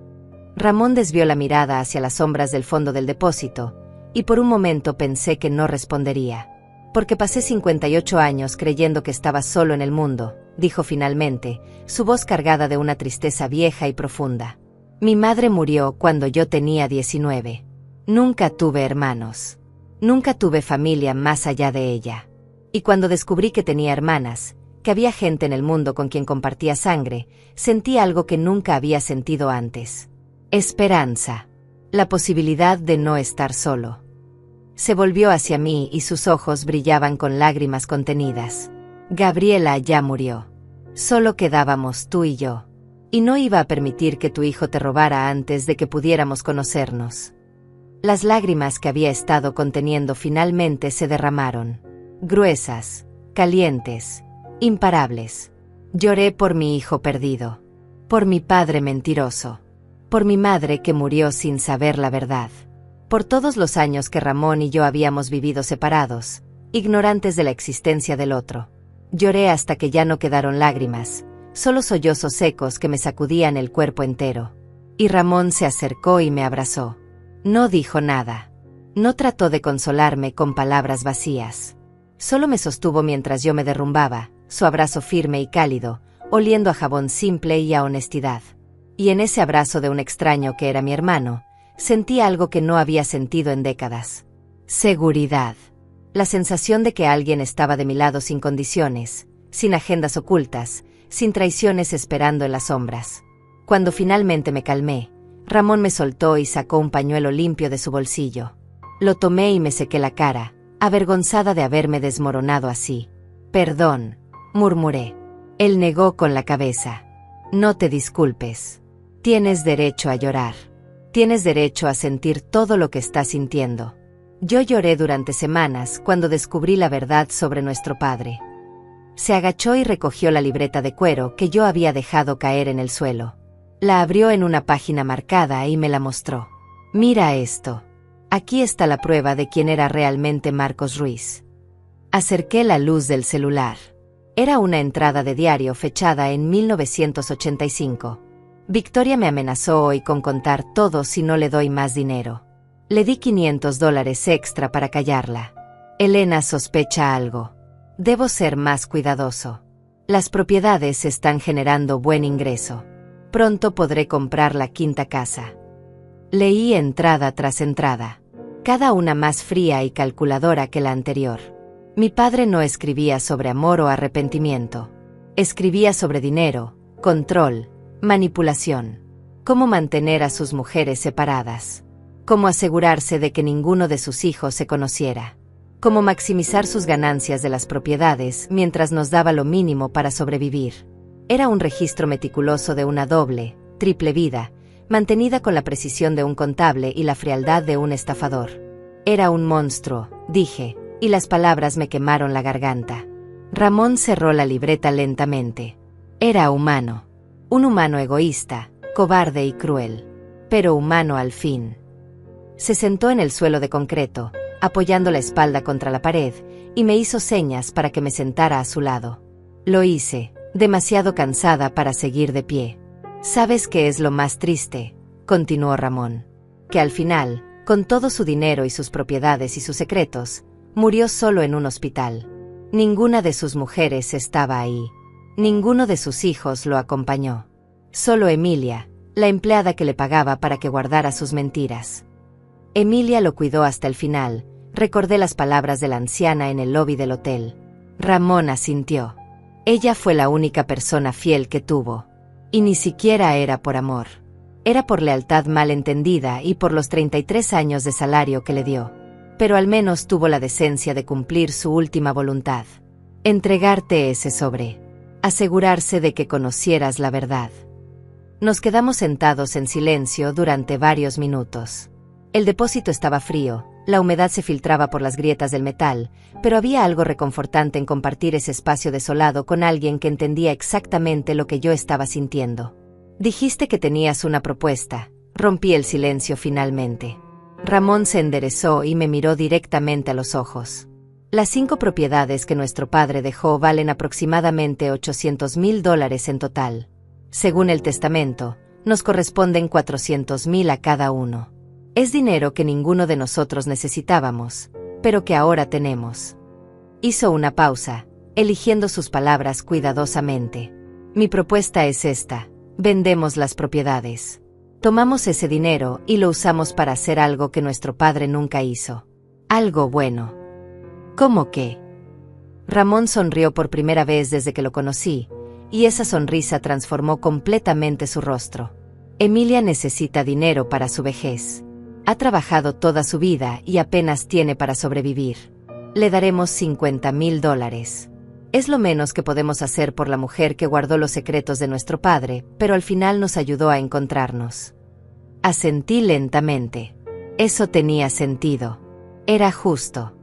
Ramón desvió la mirada hacia las sombras del fondo del depósito, y por un momento pensé que no respondería. Porque pasé 58 años creyendo que estaba solo en el mundo, dijo finalmente, su voz cargada de una tristeza vieja y profunda. Mi madre murió cuando yo tenía 19. Nunca tuve hermanos. Nunca tuve familia más allá de ella. Y cuando descubrí que tenía hermanas, que había gente en el mundo con quien compartía sangre, sentí algo que nunca había sentido antes. Esperanza. La posibilidad de no estar solo. Se volvió hacia mí y sus ojos brillaban con lágrimas contenidas. Gabriela ya murió. Solo quedábamos tú y yo. Y no iba a permitir que tu hijo te robara antes de que pudiéramos conocernos. Las lágrimas que había estado conteniendo finalmente se derramaron. Gruesas, calientes, imparables. Lloré por mi hijo perdido. Por mi padre mentiroso. Por mi madre que murió sin saber la verdad. Por todos los años que Ramón y yo habíamos vivido separados, ignorantes de la existencia del otro. Lloré hasta que ya no quedaron lágrimas, solo sollozos secos que me sacudían el cuerpo entero. Y Ramón se acercó y me abrazó. No dijo nada. No trató de consolarme con palabras vacías. Solo me sostuvo mientras yo me derrumbaba, su abrazo firme y cálido, oliendo a jabón simple y a honestidad. Y en ese abrazo de un extraño que era mi hermano, sentí algo que no había sentido en décadas. Seguridad. La sensación de que alguien estaba de mi lado sin condiciones, sin agendas ocultas, sin traiciones esperando en las sombras. Cuando finalmente me calmé, Ramón me soltó y sacó un pañuelo limpio de su bolsillo. Lo tomé y me sequé la cara, avergonzada de haberme desmoronado así. Perdón, murmuré. Él negó con la cabeza. No te disculpes. Tienes derecho a llorar. Tienes derecho a sentir todo lo que estás sintiendo. Yo lloré durante semanas cuando descubrí la verdad sobre nuestro padre. Se agachó y recogió la libreta de cuero que yo había dejado caer en el suelo. La abrió en una página marcada y me la mostró. Mira esto. Aquí está la prueba de quién era realmente Marcos Ruiz. Acerqué la luz del celular. Era una entrada de diario fechada en 1985. Victoria me amenazó hoy con contar todo si no le doy más dinero. Le di $500 extra para callarla. Elena sospecha algo. Debo ser más cuidadoso. Las propiedades están generando buen ingreso. Pronto podré comprar la quinta casa. Leí entrada tras entrada, cada una más fría y calculadora que la anterior. Mi padre no escribía sobre amor o arrepentimiento. Escribía sobre dinero, control, manipulación. Cómo mantener a sus mujeres separadas. Cómo asegurarse de que ninguno de sus hijos se conociera. Cómo maximizar sus ganancias de las propiedades mientras nos daba lo mínimo para sobrevivir. Era un registro meticuloso de una doble, triple vida, mantenida con la precisión de un contable y la frialdad de un estafador. Era un monstruo, dije, y las palabras me quemaron la garganta. Ramón cerró la libreta lentamente. Era humano. Un humano egoísta, cobarde y cruel. Pero humano al fin. Se sentó en el suelo de concreto, apoyando la espalda contra la pared, y me hizo señas para que me sentara a su lado. Lo hice, demasiado cansada para seguir de pie. ¿Sabes qué es lo más triste?, continuó Ramón. Que al final, con todo su dinero y sus propiedades y sus secretos, murió solo en un hospital. Ninguna de sus mujeres estaba ahí. Ninguno de sus hijos lo acompañó. Solo Emilia, la empleada que le pagaba para que guardara sus mentiras. Emilia lo cuidó hasta el final. Recordé las palabras de la anciana en el lobby del hotel. Ramón asintió. Ella fue la única persona fiel que tuvo. Y ni siquiera era por amor. Era por lealtad mal entendida y por los 33 años de salario que le dio. Pero al menos tuvo la decencia de cumplir su última voluntad. Entregarte ese sobre. Asegurarse de que conocieras la verdad. Nos quedamos sentados en silencio durante varios minutos. El depósito estaba frío, la humedad se filtraba por las grietas del metal, pero había algo reconfortante en compartir ese espacio desolado con alguien que entendía exactamente lo que yo estaba sintiendo. Dijiste que tenías una propuesta. Rompí el silencio finalmente. Ramón se enderezó y me miró directamente a los ojos. Las 5 propiedades que nuestro padre dejó valen aproximadamente $800,000 en total. Según el testamento, nos corresponden $400,000 a cada uno. Es dinero que ninguno de nosotros necesitábamos, pero que ahora tenemos. Hizo una pausa, eligiendo sus palabras cuidadosamente. Mi propuesta es esta: vendemos las propiedades. Tomamos ese dinero y lo usamos para hacer algo que nuestro padre nunca hizo. Algo bueno. ¿Cómo qué? Ramón sonrió por primera vez desde que lo conocí, y esa sonrisa transformó completamente su rostro. Emilia necesita dinero para su vejez. Ha trabajado toda su vida y apenas tiene para sobrevivir. Le daremos $50,000. Es lo menos que podemos hacer por la mujer que guardó los secretos de nuestro padre, pero al final nos ayudó a encontrarnos. Asentí lentamente. Eso tenía sentido. Era justo.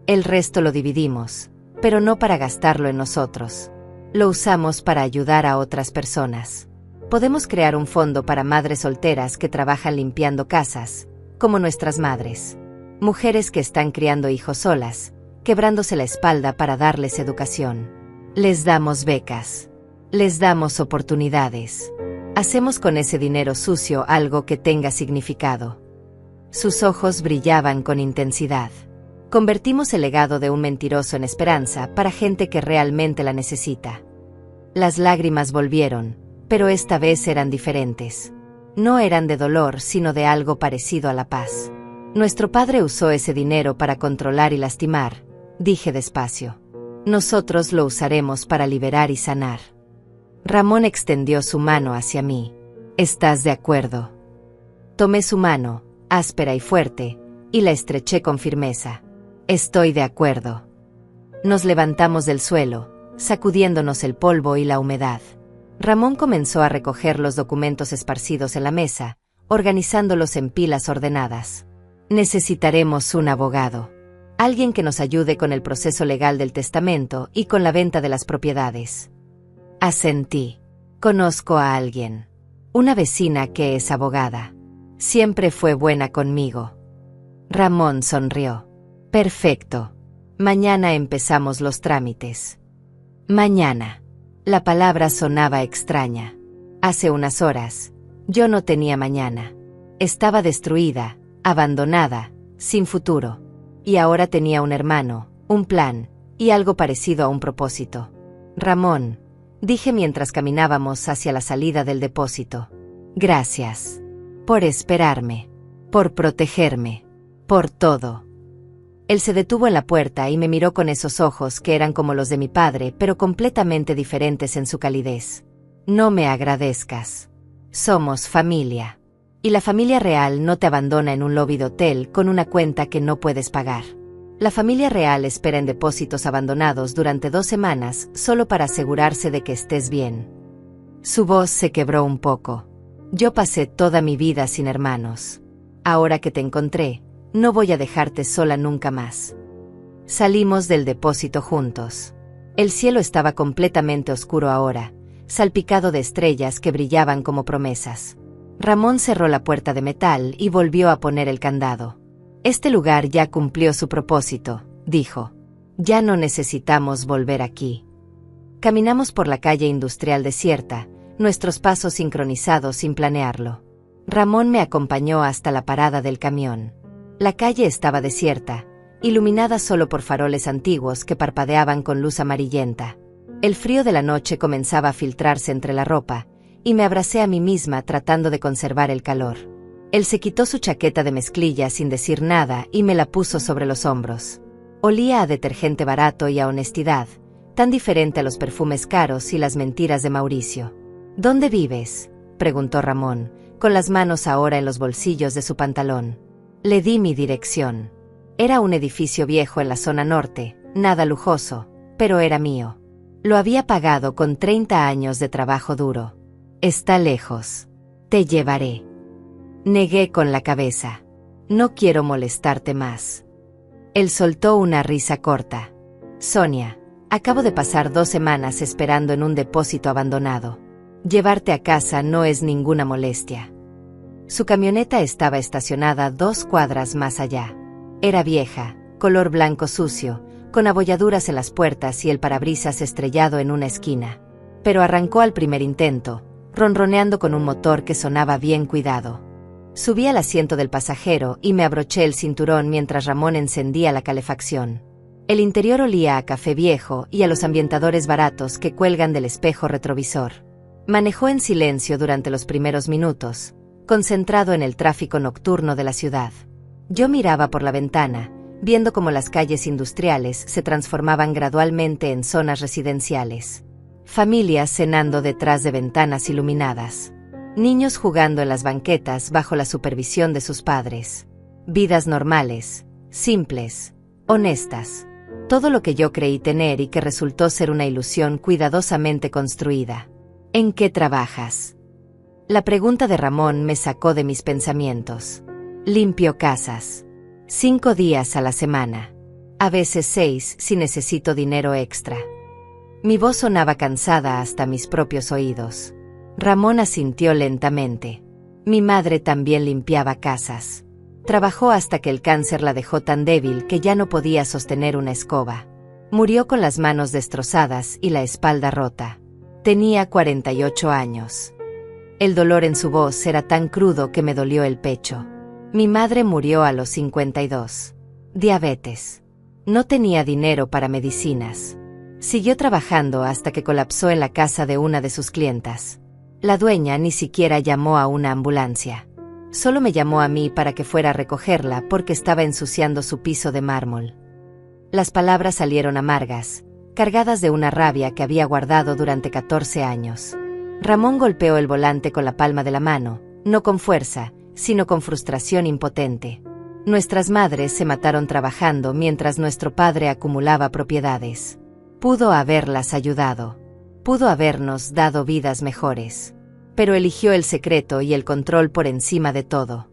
El resto lo dividimos, pero no para gastarlo en nosotros. Lo usamos para ayudar a otras personas. Podemos crear un fondo para madres solteras que trabajan limpiando casas, como nuestras madres. Mujeres que están criando hijos solas, quebrándose la espalda para darles educación. Les damos becas. Les damos oportunidades. Hacemos con ese dinero sucio algo que tenga significado. Sus ojos brillaban con intensidad. Convertimos el legado de un mentiroso en esperanza para gente que realmente la necesita. Las lágrimas volvieron, pero esta vez eran diferentes. No eran de dolor, sino de algo parecido a la paz. Nuestro padre usó ese dinero para controlar y lastimar, dije despacio. Nosotros lo usaremos para liberar y sanar. Ramón extendió su mano hacia mí. ¿Estás de acuerdo? Tomé su mano, áspera y fuerte, y la estreché con firmeza. Estoy de acuerdo. Nos levantamos del suelo, sacudiéndonos el polvo y la humedad. Ramón comenzó a recoger los documentos esparcidos en la mesa, organizándolos en pilas ordenadas. Necesitaremos un abogado. Alguien que nos ayude con el proceso legal del testamento y con la venta de las propiedades. Asentí. Conozco a alguien. Una vecina que es abogada. Siempre fue buena conmigo. Ramón sonrió. Perfecto. Mañana empezamos los trámites. Mañana. La palabra sonaba extraña. Hace unas horas, yo no tenía mañana. Estaba destruida, abandonada, sin futuro. Y ahora tenía un hermano, un plan, y algo parecido a un propósito. Ramón, dije mientras caminábamos hacia la salida del depósito. Gracias. Por esperarme. Por protegerme. Por todo. Él se detuvo en la puerta y me miró con esos ojos que eran como los de mi padre, pero completamente diferentes en su calidez. No me agradezcas. Somos familia. Y la familia real no te abandona en un lobby de hotel con una cuenta que no puedes pagar. La familia real espera en depósitos abandonados durante 2 semanas solo para asegurarse de que estés bien. Su voz se quebró un poco. Yo pasé toda mi vida sin hermanos. Ahora que te encontré, no voy a dejarte sola nunca más. Salimos del depósito juntos. El cielo estaba completamente oscuro ahora, salpicado de estrellas que brillaban como promesas. Ramón cerró la puerta de metal y volvió a poner el candado. Este lugar ya cumplió su propósito, dijo. Ya no necesitamos volver aquí. Caminamos por la calle industrial desierta, nuestros pasos sincronizados sin planearlo. Ramón me acompañó hasta la parada del camión. La calle estaba desierta, iluminada solo por faroles antiguos que parpadeaban con luz amarillenta. El frío de la noche comenzaba a filtrarse entre la ropa, y me abracé a mí misma tratando de conservar el calor. Él se quitó su chaqueta de mezclilla sin decir nada y me la puso sobre los hombros. Olía a detergente barato y a honestidad, tan diferente a los perfumes caros y las mentiras de Mauricio. ¿Dónde vives?, preguntó Ramón, con las manos ahora en los bolsillos de su pantalón. Le di mi dirección. Era un edificio viejo en la zona norte, nada lujoso, pero era mío. Lo había pagado con 30 años de trabajo duro. Está lejos. Te llevaré. Negué con la cabeza. No quiero molestarte más. Él soltó una risa corta. Sonia, acabo de pasar 2 semanas esperando en un depósito abandonado. Llevarte a casa no es ninguna molestia. Su camioneta estaba estacionada 2 cuadras más allá. Era vieja, color blanco sucio, con abolladuras en las puertas y el parabrisas estrellado en una esquina. Pero arrancó al primer intento, ronroneando con un motor que sonaba bien cuidado. Subí al asiento del pasajero y me abroché el cinturón mientras Ramón encendía la calefacción. El interior olía a café viejo y a los ambientadores baratos que cuelgan del espejo retrovisor. Manejó en silencio durante los primeros minutos, concentrado en el tráfico nocturno de la ciudad. Yo miraba por la ventana, viendo cómo las calles industriales se transformaban gradualmente en zonas residenciales. Familias cenando detrás de ventanas iluminadas. Niños jugando en las banquetas bajo la supervisión de sus padres. Vidas normales, simples, honestas. Todo lo que yo creí tener y que resultó ser una ilusión cuidadosamente construida. ¿En qué trabajas? La pregunta de Ramón me sacó de mis pensamientos. Limpio casas. 5 días a la semana. A veces 6 si necesito dinero extra. Mi voz sonaba cansada hasta mis propios oídos. Ramón asintió lentamente. Mi madre también limpiaba casas. Trabajó hasta que el cáncer la dejó tan débil que ya no podía sostener una escoba. Murió con las manos destrozadas y la espalda rota. Tenía 48 años. El dolor en su voz era tan crudo que me dolió el pecho. Mi madre murió a los 52. Diabetes. No tenía dinero para medicinas. Siguió trabajando hasta que colapsó en la casa de una de sus clientas. La dueña ni siquiera llamó a una ambulancia. Solo me llamó a mí para que fuera a recogerla porque estaba ensuciando su piso de mármol. Las palabras salieron amargas, cargadas de una rabia que había guardado durante 14 años. Ramón golpeó el volante con la palma de la mano, no con fuerza, sino con frustración impotente. Nuestras madres se mataron trabajando mientras nuestro padre acumulaba propiedades. Pudo haberlas ayudado. Pudo habernos dado vidas mejores. Pero eligió el secreto y el control por encima de todo.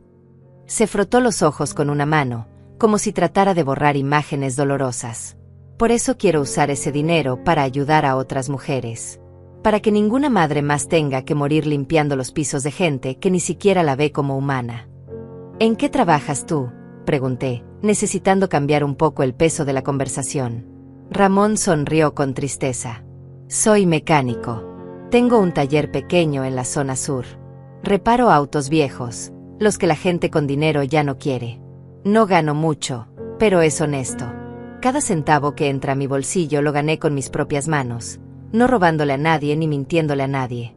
Se frotó los ojos con una mano, como si tratara de borrar imágenes dolorosas. Por eso quiero usar ese dinero para ayudar a otras mujeres. Para que ninguna madre más tenga que morir limpiando los pisos de gente que ni siquiera la ve como humana. ¿En qué trabajas tú?, pregunté, necesitando cambiar un poco el peso de la conversación. Ramón sonrió con tristeza. Soy mecánico. Tengo un taller pequeño en la zona sur. Reparo autos viejos, los que la gente con dinero ya no quiere. No gano mucho, pero es honesto. Cada centavo que entra a mi bolsillo lo gané con mis propias manos, no robándole a nadie ni mintiéndole a nadie.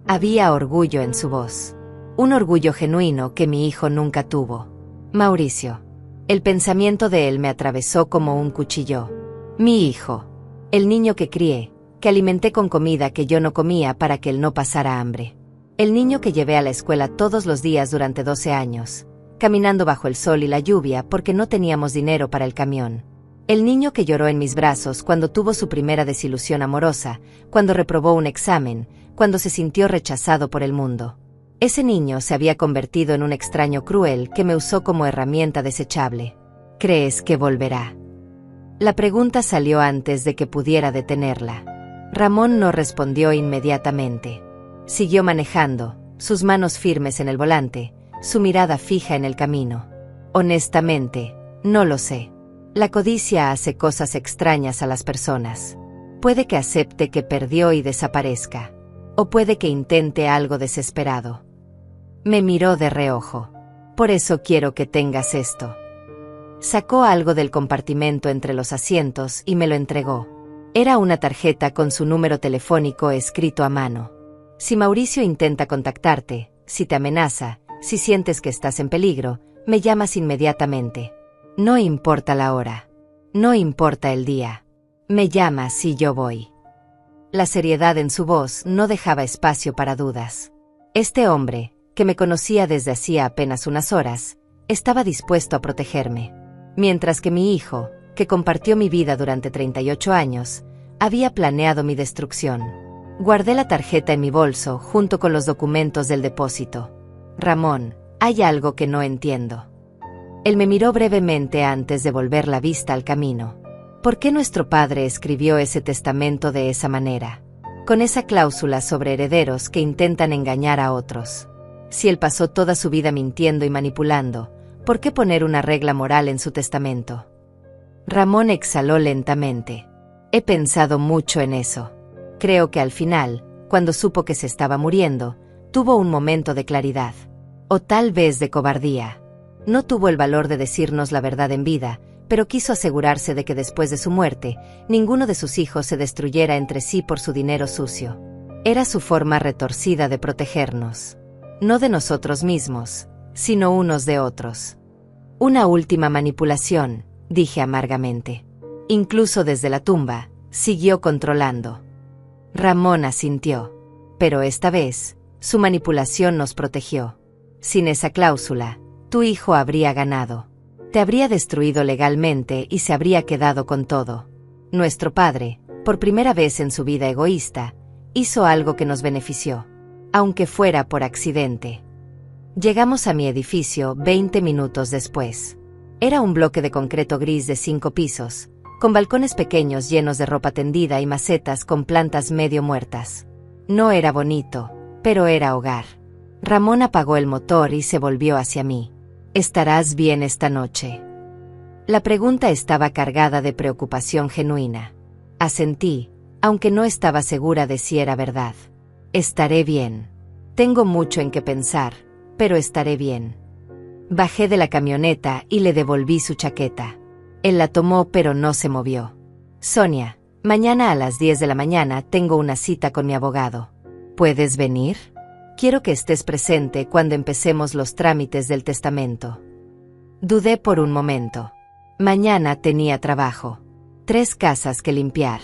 Había orgullo en su voz. Un orgullo genuino que mi hijo nunca tuvo. Mauricio. El pensamiento de él me atravesó como un cuchillo. Mi hijo. El niño que crié, que alimenté con comida que yo no comía para que él no pasara hambre. El niño que llevé a la escuela todos los días durante 12 años, caminando bajo el sol y la lluvia porque no teníamos dinero para el camión. El niño que lloró en mis brazos cuando tuvo su primera desilusión amorosa, cuando reprobó un examen, cuando se sintió rechazado por el mundo. Ese niño se había convertido en un extraño cruel que me usó como herramienta desechable. ¿Crees que volverá? La pregunta salió antes de que pudiera detenerla. Ramón no respondió inmediatamente. Siguió manejando, sus manos firmes en el volante, su mirada fija en el camino. Honestamente, no lo sé. La codicia hace cosas extrañas a las personas. Puede que acepte que perdió y desaparezca. O puede que intente algo desesperado. Me miró de reojo. Por eso quiero que tengas esto. Sacó algo del compartimento entre los asientos y me lo entregó. Era una tarjeta con su número telefónico escrito a mano. Si Mauricio intenta contactarte, si te amenaza, si sientes que estás en peligro, me llamas inmediatamente. No importa la hora. No importa el día. Me llamas y yo voy. La seriedad en su voz no dejaba espacio para dudas. Este hombre, que me conocía desde hacía apenas unas horas, estaba dispuesto a protegerme. Mientras que mi hijo, que compartió mi vida durante 38 años, había planeado mi destrucción. Guardé la tarjeta en mi bolso junto con los documentos del depósito. Ramón, hay algo que no entiendo. Él me miró brevemente antes de volver la vista al camino. ¿Por qué nuestro padre escribió ese testamento de esa manera? Con esa cláusula sobre herederos que intentan engañar a otros. Si él pasó toda su vida mintiendo y manipulando, ¿por qué poner una regla moral en su testamento? Ramón exhaló lentamente. He pensado mucho en eso. Creo que al final, cuando supo que se estaba muriendo, tuvo un momento de claridad. O tal vez de cobardía. No tuvo el valor de decirnos la verdad en vida, pero quiso asegurarse de que después de su muerte, ninguno de sus hijos se destruyera entre sí por su dinero sucio. Era su forma retorcida de protegernos. No de nosotros mismos, sino unos de otros. Una última manipulación, dije amargamente. Incluso desde la tumba, siguió controlando. Ramón asintió. Pero esta vez, su manipulación nos protegió. Sin esa cláusula, tu hijo habría ganado. Te habría destruido legalmente y se habría quedado con todo. Nuestro padre, por primera vez en su vida egoísta, hizo algo que nos benefició, aunque fuera por accidente. Llegamos a mi edificio 20 minutos después. Era un bloque de concreto gris de 5 pisos, con balcones pequeños llenos de ropa tendida y macetas con plantas medio muertas. No era bonito, pero era hogar. Ramón apagó el motor y se volvió hacia mí. ¿Estarás bien esta noche? La pregunta estaba cargada de preocupación genuina. Asentí, aunque no estaba segura de si era verdad. Estaré bien. Tengo mucho en qué pensar, pero estaré bien. Bajé de la camioneta y le devolví su chaqueta. Él la tomó pero no se movió. Sonia, mañana a las 10 de la mañana tengo una cita con mi abogado. ¿Puedes venir? Quiero que estés presente cuando empecemos los trámites del testamento. Dudé por un momento. Mañana tenía trabajo. 3 casas que limpiar.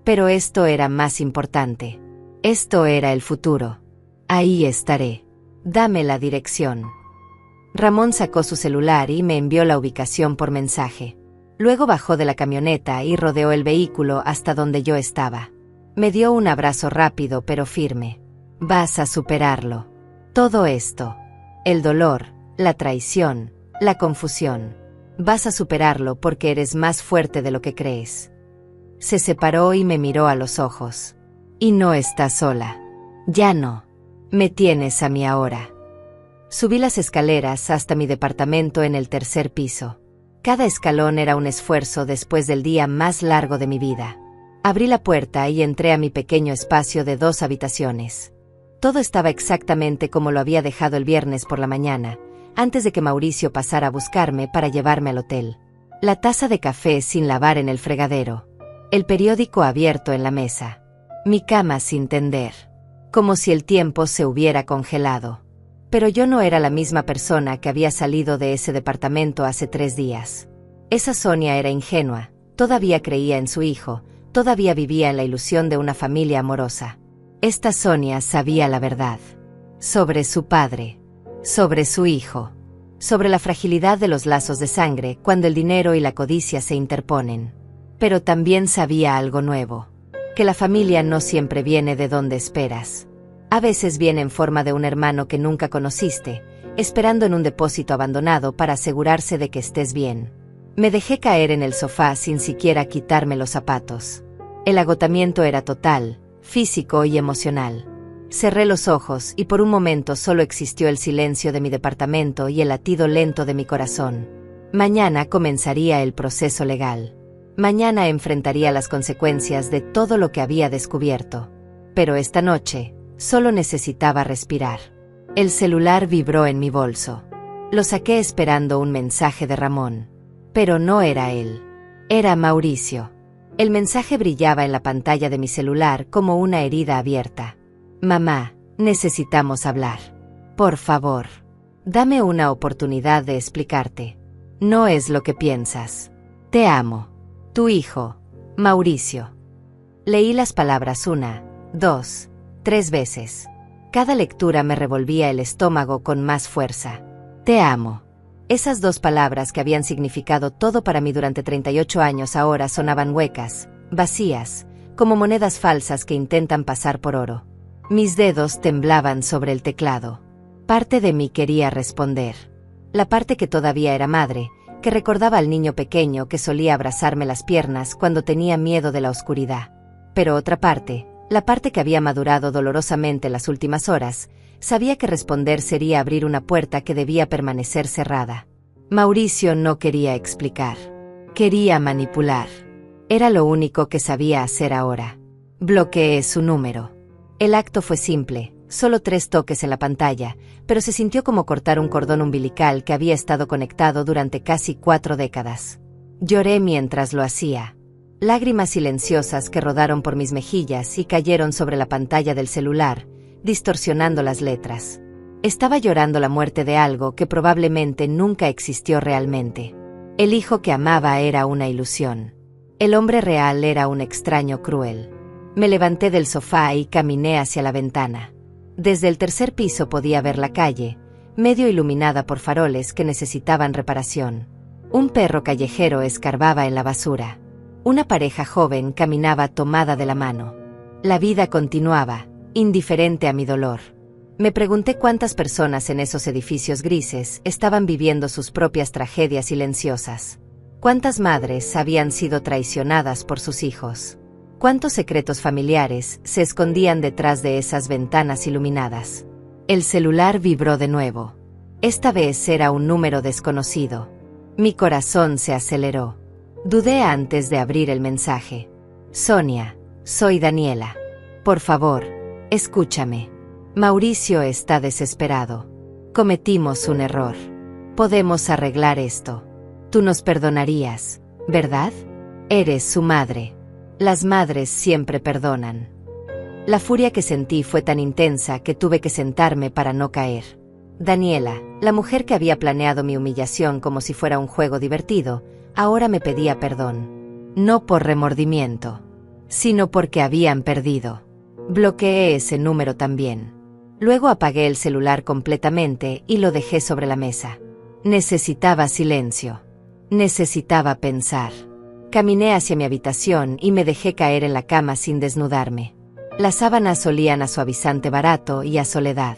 Pero esto era más importante. Esto era el futuro. Ahí estaré. Dame la dirección. Ramón sacó su celular y me envió la ubicación por mensaje. Luego bajó de la camioneta y rodeó el vehículo hasta donde yo estaba. Me dio un abrazo rápido pero firme. Vas a superarlo. Todo esto. El dolor, la traición, la confusión. Vas a superarlo porque eres más fuerte de lo que crees. Se separó y me miró a los ojos. Y no estás sola. Ya no. Me tienes a mí ahora. Subí las escaleras hasta mi departamento en el tercer piso. Cada escalón era un esfuerzo después del día más largo de mi vida. Abrí la puerta y entré a mi pequeño espacio de 2 habitaciones. Todo estaba exactamente como lo había dejado el viernes por la mañana, antes de que Mauricio pasara a buscarme para llevarme al hotel. La taza de café sin lavar en el fregadero. El periódico abierto en la mesa. Mi cama sin tender. Como si el tiempo se hubiera congelado. Pero yo no era la misma persona que había salido de ese departamento hace 3 días. Esa Sonia era ingenua, todavía creía en su hijo, todavía vivía en la ilusión de una familia amorosa. Esta Sonia sabía la verdad. Sobre su padre. Sobre su hijo. Sobre la fragilidad de los lazos de sangre cuando el dinero y la codicia se interponen. Pero también sabía algo nuevo. Que la familia no siempre viene de donde esperas. A veces viene en forma de un hermano que nunca conociste, esperando en un depósito abandonado para asegurarse de que estés bien. Me dejé caer en el sofá sin siquiera quitarme los zapatos. El agotamiento era total, físico y emocional. Cerré los ojos y por un momento solo existió el silencio de mi departamento y el latido lento de mi corazón. Mañana comenzaría el proceso legal. Mañana enfrentaría las consecuencias de todo lo que había descubierto. Pero esta noche, solo necesitaba respirar. El celular vibró en mi bolso. Lo saqué esperando un mensaje de Ramón. Pero no era él. Era Mauricio. El mensaje brillaba en la pantalla de mi celular como una herida abierta. Mamá, necesitamos hablar. Por favor. Dame una oportunidad de explicarte. No es lo que piensas. Te amo. Tu hijo, Mauricio. Leí las palabras 1, 2, 3 veces. Cada lectura me revolvía el estómago con más fuerza. Te amo. Esas 2 palabras que habían significado todo para mí durante 38 años ahora sonaban huecas, vacías, como monedas falsas que intentan pasar por oro. Mis dedos temblaban sobre el teclado. Parte de mí quería responder. La parte que todavía era madre, que recordaba al niño pequeño que solía abrazarme las piernas cuando tenía miedo de la oscuridad. Pero otra parte, la parte que había madurado dolorosamente las últimas horas, sabía que responder sería abrir una puerta que debía permanecer cerrada. Mauricio no quería explicar. Quería manipular. Era lo único que sabía hacer ahora. Bloqueé su número. El acto fue simple, solo 3 toques en la pantalla, pero se sintió como cortar un cordón umbilical que había estado conectado durante casi 4 décadas. Lloré mientras lo hacía. Lágrimas silenciosas que rodaron por mis mejillas y cayeron sobre la pantalla del celular, distorsionando las letras. Estaba llorando la muerte de algo que probablemente nunca existió realmente. El hijo que amaba era una ilusión. El hombre real era un extraño cruel. Me levanté del sofá y caminé hacia la ventana. Desde el tercer piso podía ver la calle, medio iluminada por faroles que necesitaban reparación. Un perro callejero escarbaba en la basura. Una pareja joven caminaba tomada de la mano. La vida continuaba, indiferente a mi dolor. Me pregunté cuántas personas en esos edificios grises estaban viviendo sus propias tragedias silenciosas. Cuántas madres habían sido traicionadas por sus hijos. Cuántos secretos familiares se escondían detrás de esas ventanas iluminadas. El celular vibró de nuevo. Esta vez era un número desconocido. Mi corazón se aceleró. Dudé antes de abrir el mensaje. Sonia, soy Daniela. Por favor, escúchame. Mauricio está desesperado. Cometimos un error. Podemos arreglar esto. Tú nos perdonarías, ¿verdad? Eres su madre. Las madres siempre perdonan. La furia que sentí fue tan intensa que tuve que sentarme para no caer. Daniela, la mujer que había planeado mi humillación como si fuera un juego divertido, ahora me pedía perdón. No por remordimiento, sino porque habían perdido. Bloqueé ese número también. Luego apagué el celular completamente y lo dejé sobre la mesa. Necesitaba silencio. Necesitaba pensar. Caminé hacia mi habitación y me dejé caer en la cama sin desnudarme. Las sábanas olían a suavizante barato y a soledad.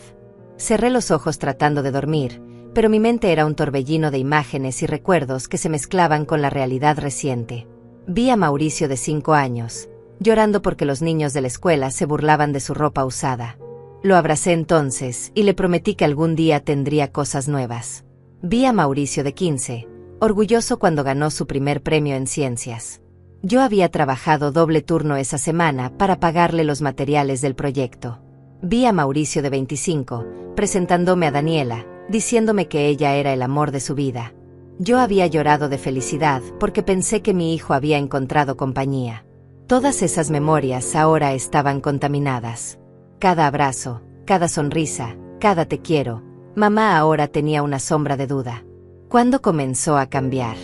Cerré los ojos tratando de dormir, pero mi mente era un torbellino de imágenes y recuerdos que se mezclaban con la realidad reciente. Vi a Mauricio de 5 años, llorando porque los niños de la escuela se burlaban de su ropa usada. Lo abracé entonces y le prometí que algún día tendría cosas nuevas. Vi a Mauricio de 15, orgulloso cuando ganó su primer premio en ciencias. Yo había trabajado doble turno esa semana para pagarle los materiales del proyecto. Vi a Mauricio de 25, presentándome a Daniela, diciéndome que ella era el amor de su vida. Yo había llorado de felicidad porque pensé que mi hijo había encontrado compañía. Todas esas memorias ahora estaban contaminadas. Cada abrazo, cada sonrisa, cada te quiero, mamá ahora tenía una sombra de duda. ¿Cuándo comenzó a cambiar?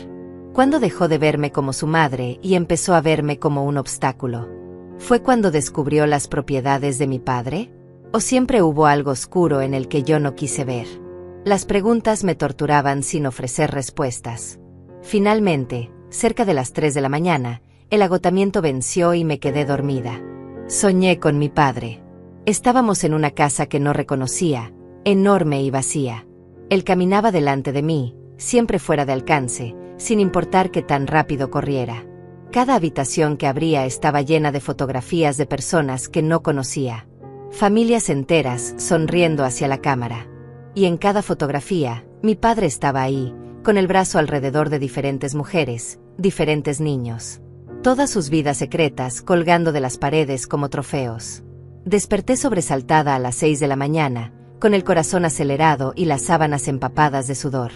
¿Cuándo dejó de verme como su madre y empezó a verme como un obstáculo? ¿Fue cuando descubrió las propiedades de mi padre? ¿O siempre hubo algo oscuro en el que yo no quise ver? Las preguntas me torturaban sin ofrecer respuestas. Finalmente, cerca de las 3 de la mañana, el agotamiento venció y me quedé dormida. Soñé con mi padre. Estábamos en una casa que no reconocía, enorme y vacía. Él caminaba delante de mí, siempre fuera de alcance, sin importar qué tan rápido corriera. Cada habitación que abría estaba llena de fotografías de personas que no conocía. Familias enteras sonriendo hacia la cámara. Y en cada fotografía, mi padre estaba ahí, con el brazo alrededor de diferentes mujeres, diferentes niños. Todas sus vidas secretas colgando de las paredes como trofeos. Desperté sobresaltada a las 6 de la mañana, con el corazón acelerado y las sábanas empapadas de sudor.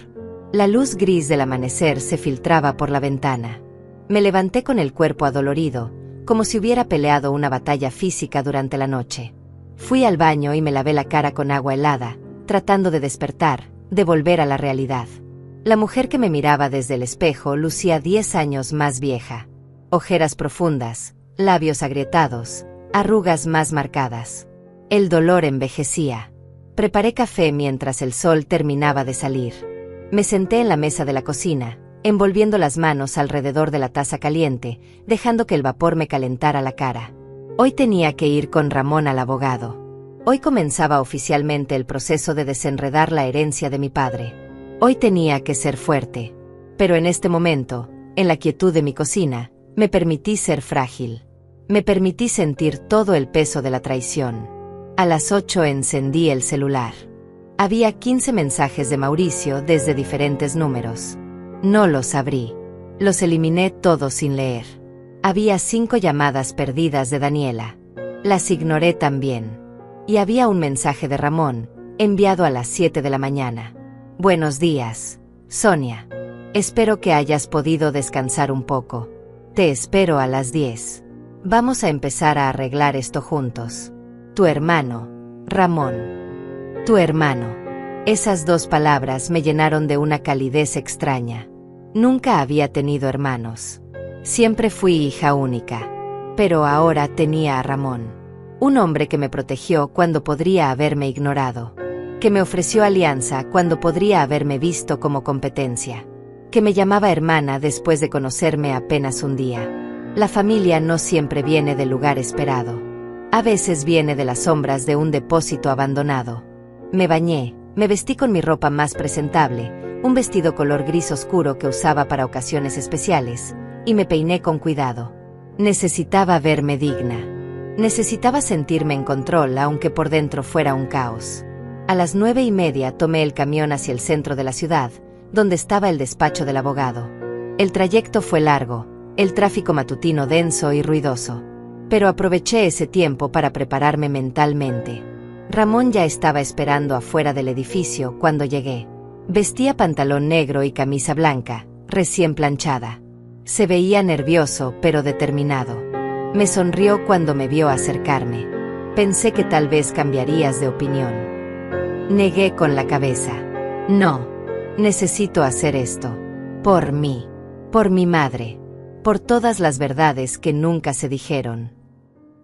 La luz gris del amanecer se filtraba por la ventana. Me levanté con el cuerpo adolorido, como si hubiera peleado una batalla física durante la noche. Fui al baño y me lavé la cara con agua helada, tratando de despertar, de volver a la realidad. La mujer que me miraba desde el espejo lucía 10 años más vieja. Ojeras profundas, labios agrietados, arrugas más marcadas. El dolor envejecía. Preparé café mientras el sol terminaba de salir. Me senté en la mesa de la cocina, envolviendo las manos alrededor de la taza caliente, dejando que el vapor me calentara la cara. Hoy tenía que ir con Ramón al abogado. Hoy comenzaba oficialmente el proceso de desenredar la herencia de mi padre. Hoy tenía que ser fuerte. Pero en este momento, en la quietud de mi cocina, me permití ser frágil. Me permití sentir todo el peso de la traición. A las 8 encendí el celular. Había 15 mensajes de Mauricio desde diferentes números. No los abrí. Los eliminé todos sin leer. Había 5 llamadas perdidas de Daniela. Las ignoré también. Y había un mensaje de Ramón, enviado a las 7 de la mañana. Buenos días, Sonia. Espero que hayas podido descansar un poco. Te espero a las 10. Vamos a empezar a arreglar esto juntos. Tu hermano, Ramón. Tu hermano. Esas 2 palabras me llenaron de una calidez extraña. Nunca había tenido hermanos. Siempre fui hija única. Pero ahora tenía a Ramón. Un hombre que me protegió cuando podría haberme ignorado. Que me ofreció alianza cuando podría haberme visto como competencia. Que me llamaba hermana después de conocerme apenas un día. La familia no siempre viene del lugar esperado. A veces viene de las sombras de un depósito abandonado. Me bañé, me vestí con mi ropa más presentable, un vestido color gris oscuro que usaba para ocasiones especiales, y me peiné con cuidado. Necesitaba verme digna. Necesitaba sentirme en control aunque por dentro fuera un caos. A las 9:30 tomé el camión hacia el centro de la ciudad, donde estaba el despacho del abogado. El trayecto fue largo, el tráfico matutino denso y ruidoso. Pero aproveché ese tiempo para prepararme mentalmente. Ramón ya estaba esperando afuera del edificio cuando llegué. Vestía pantalón negro y camisa blanca, recién planchada. Se veía nervioso pero determinado. Me sonrió cuando me vio acercarme. Pensé que tal vez cambiarías de opinión. Negué con la cabeza. No, necesito hacer esto. Por mí. Por mi madre. Por todas las verdades que nunca se dijeron.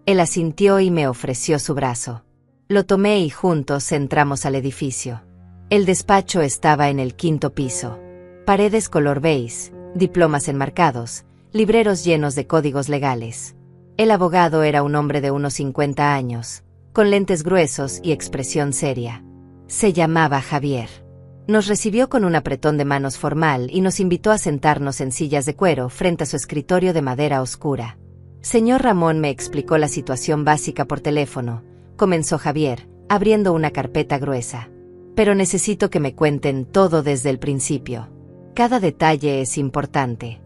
Él asintió y me ofreció su brazo. Lo tomé y juntos entramos al edificio. El despacho estaba en el 5º piso. Paredes color beige, diplomas enmarcados, libreros llenos de códigos legales. El abogado era un hombre de unos 50 años, con lentes gruesos y expresión seria. Se llamaba Javier. Nos recibió con un apretón de manos formal y nos invitó a sentarnos en sillas de cuero frente a su escritorio de madera oscura. Señor Ramón me explicó la situación básica por teléfono, comenzó Javier, abriendo una carpeta gruesa. Pero necesito que me cuenten todo desde el principio. Cada detalle es importante.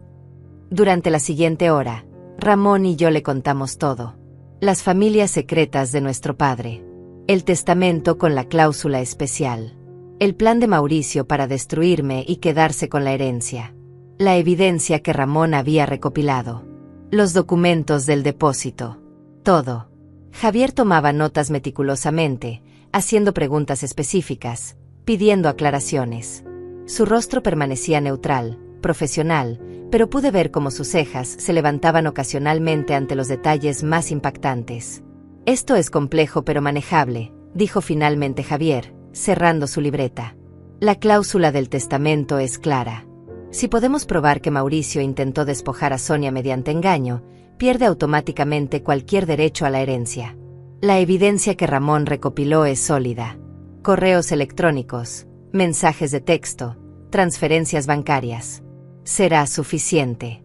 Durante la siguiente hora, Ramón y yo le contamos todo. Las familias secretas de nuestro padre. El testamento con la cláusula especial. El plan de Mauricio para destruirme y quedarse con la herencia. La evidencia que Ramón había recopilado. Los documentos del depósito. Todo. Javier tomaba notas meticulosamente, haciendo preguntas específicas, pidiendo aclaraciones. Su rostro permanecía neutral, profesional, pero pude ver cómo sus cejas se levantaban ocasionalmente ante los detalles más impactantes. Esto es complejo pero manejable, dijo finalmente Javier, cerrando su libreta. La cláusula del testamento es clara. Si podemos probar que Mauricio intentó despojar a Sonia mediante engaño, pierde automáticamente cualquier derecho a la herencia. La evidencia que Ramón recopiló es sólida. Correos electrónicos, mensajes de texto, transferencias bancarias. Será suficiente.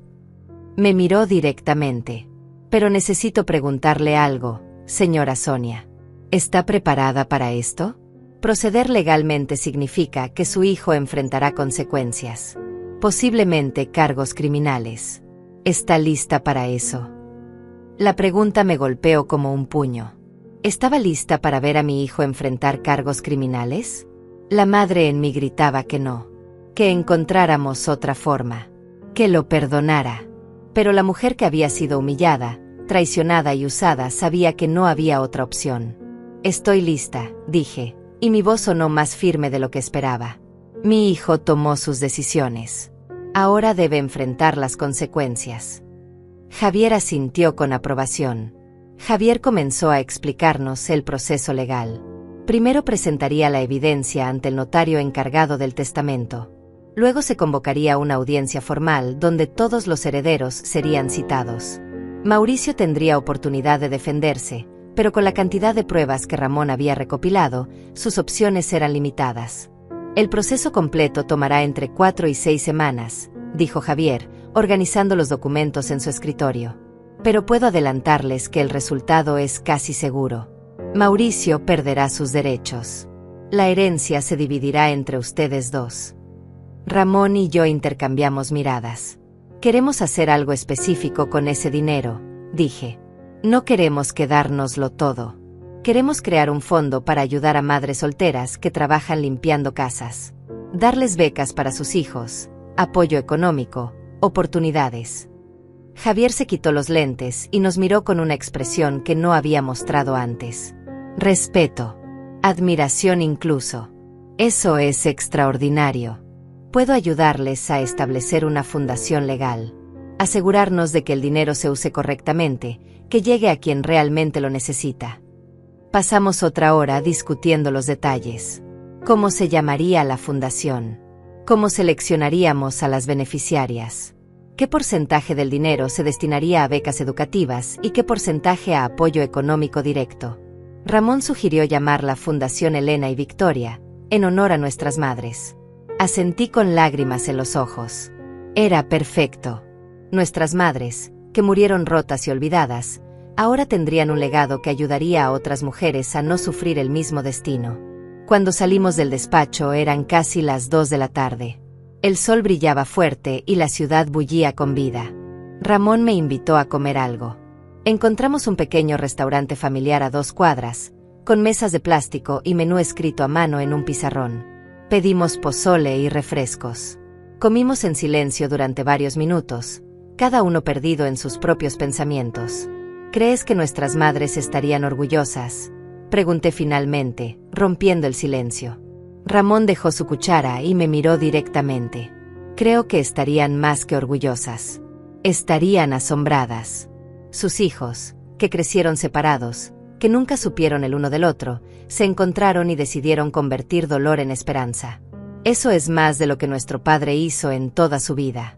Me miró directamente. Pero necesito preguntarle algo, señora Sonia. ¿Está preparada para esto? Proceder legalmente significa que su hijo enfrentará consecuencias. Posiblemente cargos criminales. ¿Está lista para eso? La pregunta me golpeó como un puño. ¿Estaba lista para ver a mi hijo enfrentar cargos criminales? La madre en mí gritaba que no. Que encontráramos otra forma. Que lo perdonara. Pero la mujer que había sido humillada, traicionada y usada sabía que no había otra opción. Estoy lista, dije, y mi voz sonó más firme de lo que esperaba. Mi hijo tomó sus decisiones. Ahora debe enfrentar las consecuencias. Javier asintió con aprobación. Javier comenzó a explicarnos el proceso legal. Primero presentaría la evidencia ante el notario encargado del testamento. Luego se convocaría una audiencia formal donde todos los herederos serían citados. Mauricio tendría oportunidad de defenderse, pero con la cantidad de pruebas que Ramón había recopilado, sus opciones eran limitadas. El proceso completo tomará entre 4 y 6 semanas, dijo Javier, organizando los documentos en su escritorio. Pero puedo adelantarles que el resultado es casi seguro. Mauricio perderá sus derechos. La herencia se dividirá entre ustedes dos. Ramón y yo intercambiamos miradas. Queremos hacer algo específico con ese dinero, dije. No queremos quedárnoslo todo. Queremos crear un fondo para ayudar a madres solteras que trabajan limpiando casas. Darles becas para sus hijos, apoyo económico, oportunidades. Javier se quitó los lentes y nos miró con una expresión que no había mostrado antes. Respeto. Admiración incluso. Eso es extraordinario. Puedo ayudarles a establecer una fundación legal. Asegurarnos de que el dinero se use correctamente, que llegue a quien realmente lo necesita. Pasamos otra hora discutiendo los detalles. ¿Cómo se llamaría la fundación? ¿Cómo seleccionaríamos a las beneficiarias? ¿Qué porcentaje del dinero se destinaría a becas educativas y qué porcentaje a apoyo económico directo? Ramón sugirió llamarla Fundación Elena y Victoria, en honor a nuestras madres. Asentí con lágrimas en los ojos. Era perfecto. Nuestras madres, que murieron rotas y olvidadas, ahora tendrían un legado que ayudaría a otras mujeres a no sufrir el mismo destino. Cuando salimos del despacho eran casi las 2 de la tarde. El sol brillaba fuerte y la ciudad bullía con vida. Ramón me invitó a comer algo. Encontramos un pequeño restaurante familiar a 2 cuadras, con mesas de plástico y menú escrito a mano en un pizarrón. Pedimos pozole y refrescos. Comimos en silencio durante varios minutos, cada uno perdido en sus propios pensamientos. ¿Crees que nuestras madres estarían orgullosas?, pregunté finalmente, rompiendo el silencio. Ramón dejó su cuchara y me miró directamente. Creo que estarían más que orgullosas. Estarían asombradas. Sus hijos, que crecieron separados, que nunca supieron el uno del otro, se encontraron y decidieron convertir dolor en esperanza. Eso es más de lo que nuestro padre hizo en toda su vida.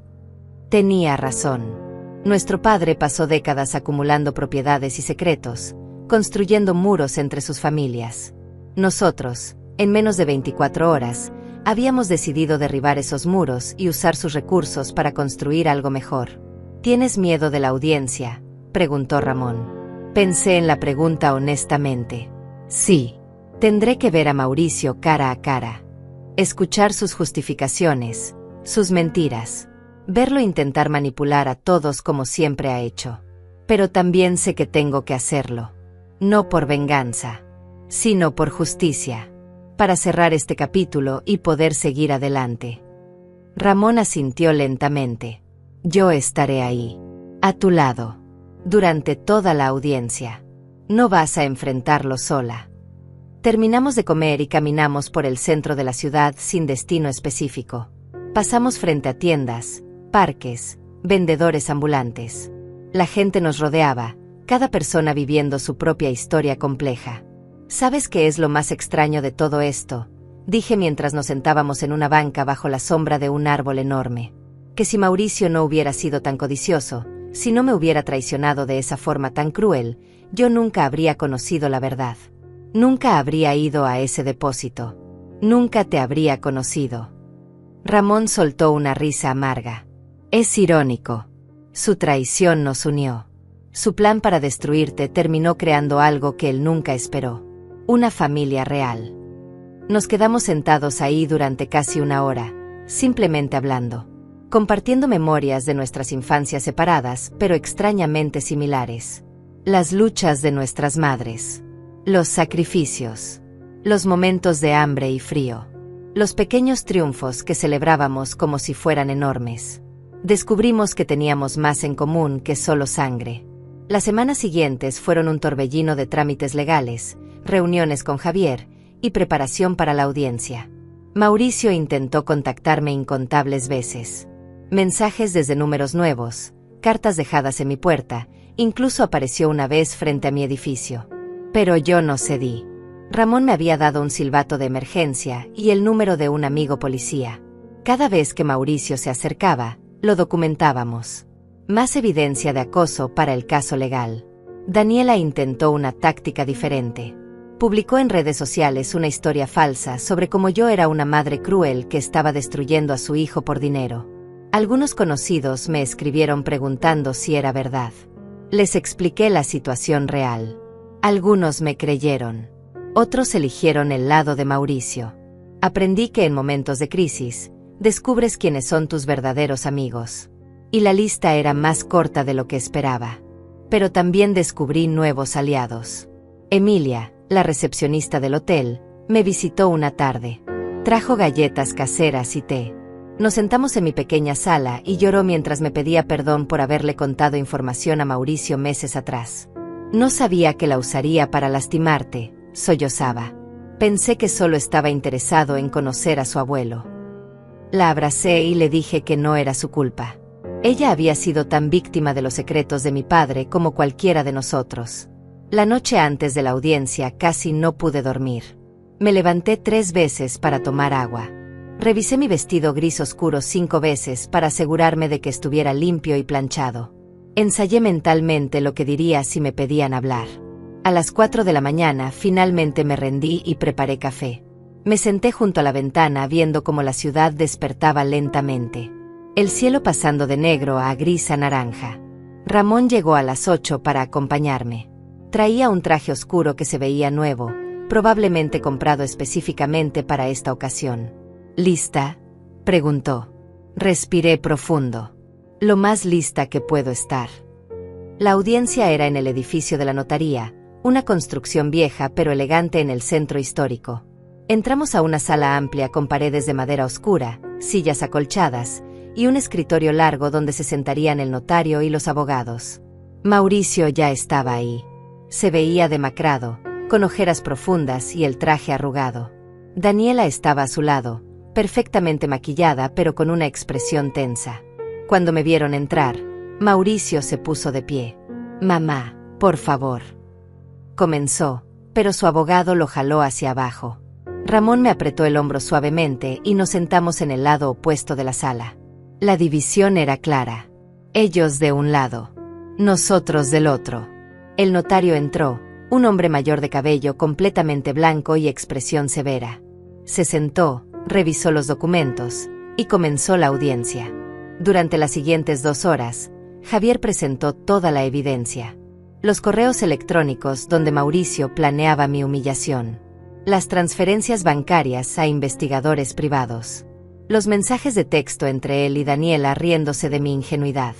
Tenía razón. Nuestro padre pasó décadas acumulando propiedades y secretos, construyendo muros entre sus familias. Nosotros, en menos de 24 horas, Habíamos decidido derribar esos muros y usar sus recursos para construir algo mejor. ¿Tienes miedo de la audiencia?, preguntó Ramón. Pensé en la pregunta honestamente. Sí. Tendré que ver a Mauricio cara a cara. Escuchar sus justificaciones, sus mentiras. Verlo intentar manipular a todos como siempre ha hecho. Pero también sé que tengo que hacerlo. No por venganza, sino por justicia. Para cerrar este capítulo y poder seguir adelante. Ramón asintió lentamente. Yo estaré ahí, a tu lado, durante toda la audiencia. No vas a enfrentarlo sola. Terminamos de comer y caminamos por el centro de la ciudad sin destino específico. Pasamos frente a tiendas, parques, vendedores ambulantes. La gente nos rodeaba, cada persona viviendo su propia historia compleja. ¿Sabes qué es lo más extraño de todo esto?, dije mientras nos sentábamos en una banca bajo la sombra de un árbol enorme. Que si Mauricio no hubiera sido tan codicioso, si no me hubiera traicionado de esa forma tan cruel, yo nunca habría conocido la verdad. Nunca habría ido a ese depósito. Nunca te habría conocido. Ramón soltó una risa amarga. Es irónico. Su traición nos unió. Su plan para destruirte terminó creando algo que él nunca esperó. Una familia real. Nos quedamos sentados ahí durante casi una hora, simplemente hablando, compartiendo memorias de nuestras infancias separadas, pero extrañamente similares. Las luchas de nuestras madres. Los sacrificios. Los momentos de hambre y frío. Los pequeños triunfos que celebrábamos como si fueran enormes. Descubrimos que teníamos más en común que solo sangre. Las semanas siguientes fueron un torbellino de trámites legales, reuniones con Javier y preparación para la audiencia. Mauricio intentó contactarme incontables veces. Mensajes desde números nuevos, cartas dejadas en mi puerta, incluso apareció una vez frente a mi edificio. Pero yo no cedí. Ramón me había dado un silbato de emergencia y el número de un amigo policía. Cada vez que Mauricio se acercaba, lo documentábamos. Más evidencia de acoso para el caso legal. Daniela intentó una táctica diferente. Publicó en redes sociales una historia falsa sobre cómo yo era una madre cruel que estaba destruyendo a su hijo por dinero. Algunos conocidos me escribieron preguntando si era verdad. Les expliqué la situación real. Algunos me creyeron. Otros eligieron el lado de Mauricio. Aprendí que en momentos de crisis, descubres quiénes son tus verdaderos amigos. Y la lista era más corta de lo que esperaba. Pero también descubrí nuevos aliados. Emilia, la recepcionista del hotel, me visitó una tarde. Trajo galletas caseras y té. Nos sentamos en mi pequeña sala y lloró mientras me pedía perdón por haberle contado información a Mauricio meses atrás. No sabía que la usaría para lastimarte, sollozaba. Pensé que solo estaba interesado en conocer a su abuelo. La abracé y le dije que no era su culpa. Ella había sido tan víctima de los secretos de mi padre como cualquiera de nosotros. La noche antes de la audiencia casi no pude dormir. Me levanté 3 veces para tomar agua. Revisé mi vestido gris oscuro 5 veces para asegurarme de que estuviera limpio y planchado. Ensayé mentalmente lo que diría si me pedían hablar. A las 4 de la mañana finalmente me rendí y preparé café. Me senté junto a la ventana viendo cómo la ciudad despertaba lentamente. El cielo pasando de negro a gris a naranja. Ramón llegó a las 8 para acompañarme. Traía un traje oscuro que se veía nuevo, probablemente comprado específicamente para esta ocasión. ¿Lista?, preguntó. Respiré profundo. Lo más lista que puedo estar. La audiencia era en el edificio de la notaría, una construcción vieja pero elegante en el centro histórico. Entramos a una sala amplia con paredes de madera oscura, sillas acolchadas, y un escritorio largo donde se sentarían el notario y los abogados. Mauricio ya estaba ahí. Se veía demacrado, con ojeras profundas y el traje arrugado. Daniela estaba a su lado, perfectamente maquillada pero con una expresión tensa. Cuando me vieron entrar, Mauricio se puso de pie. «Mamá, por favor», comenzó, pero su abogado lo jaló hacia abajo. Ramón me apretó el hombro suavemente y nos sentamos en el lado opuesto de la sala. La división era clara. Ellos de un lado, nosotros del otro. El notario entró, un hombre mayor de cabello completamente blanco y expresión severa. Se sentó, revisó los documentos y comenzó la audiencia. Durante las siguientes 2 horas, Javier presentó toda la evidencia. Los correos electrónicos donde Mauricio planeaba mi humillación. Las transferencias bancarias a investigadores privados. Los mensajes de texto entre él y Daniela riéndose de mi ingenuidad.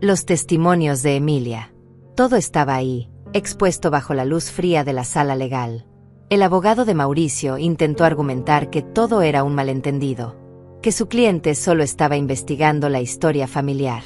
Los testimonios de Emilia. Todo estaba ahí, expuesto bajo la luz fría de la sala legal. El abogado de Mauricio intentó argumentar que todo era un malentendido, que su cliente solo estaba investigando la historia familiar,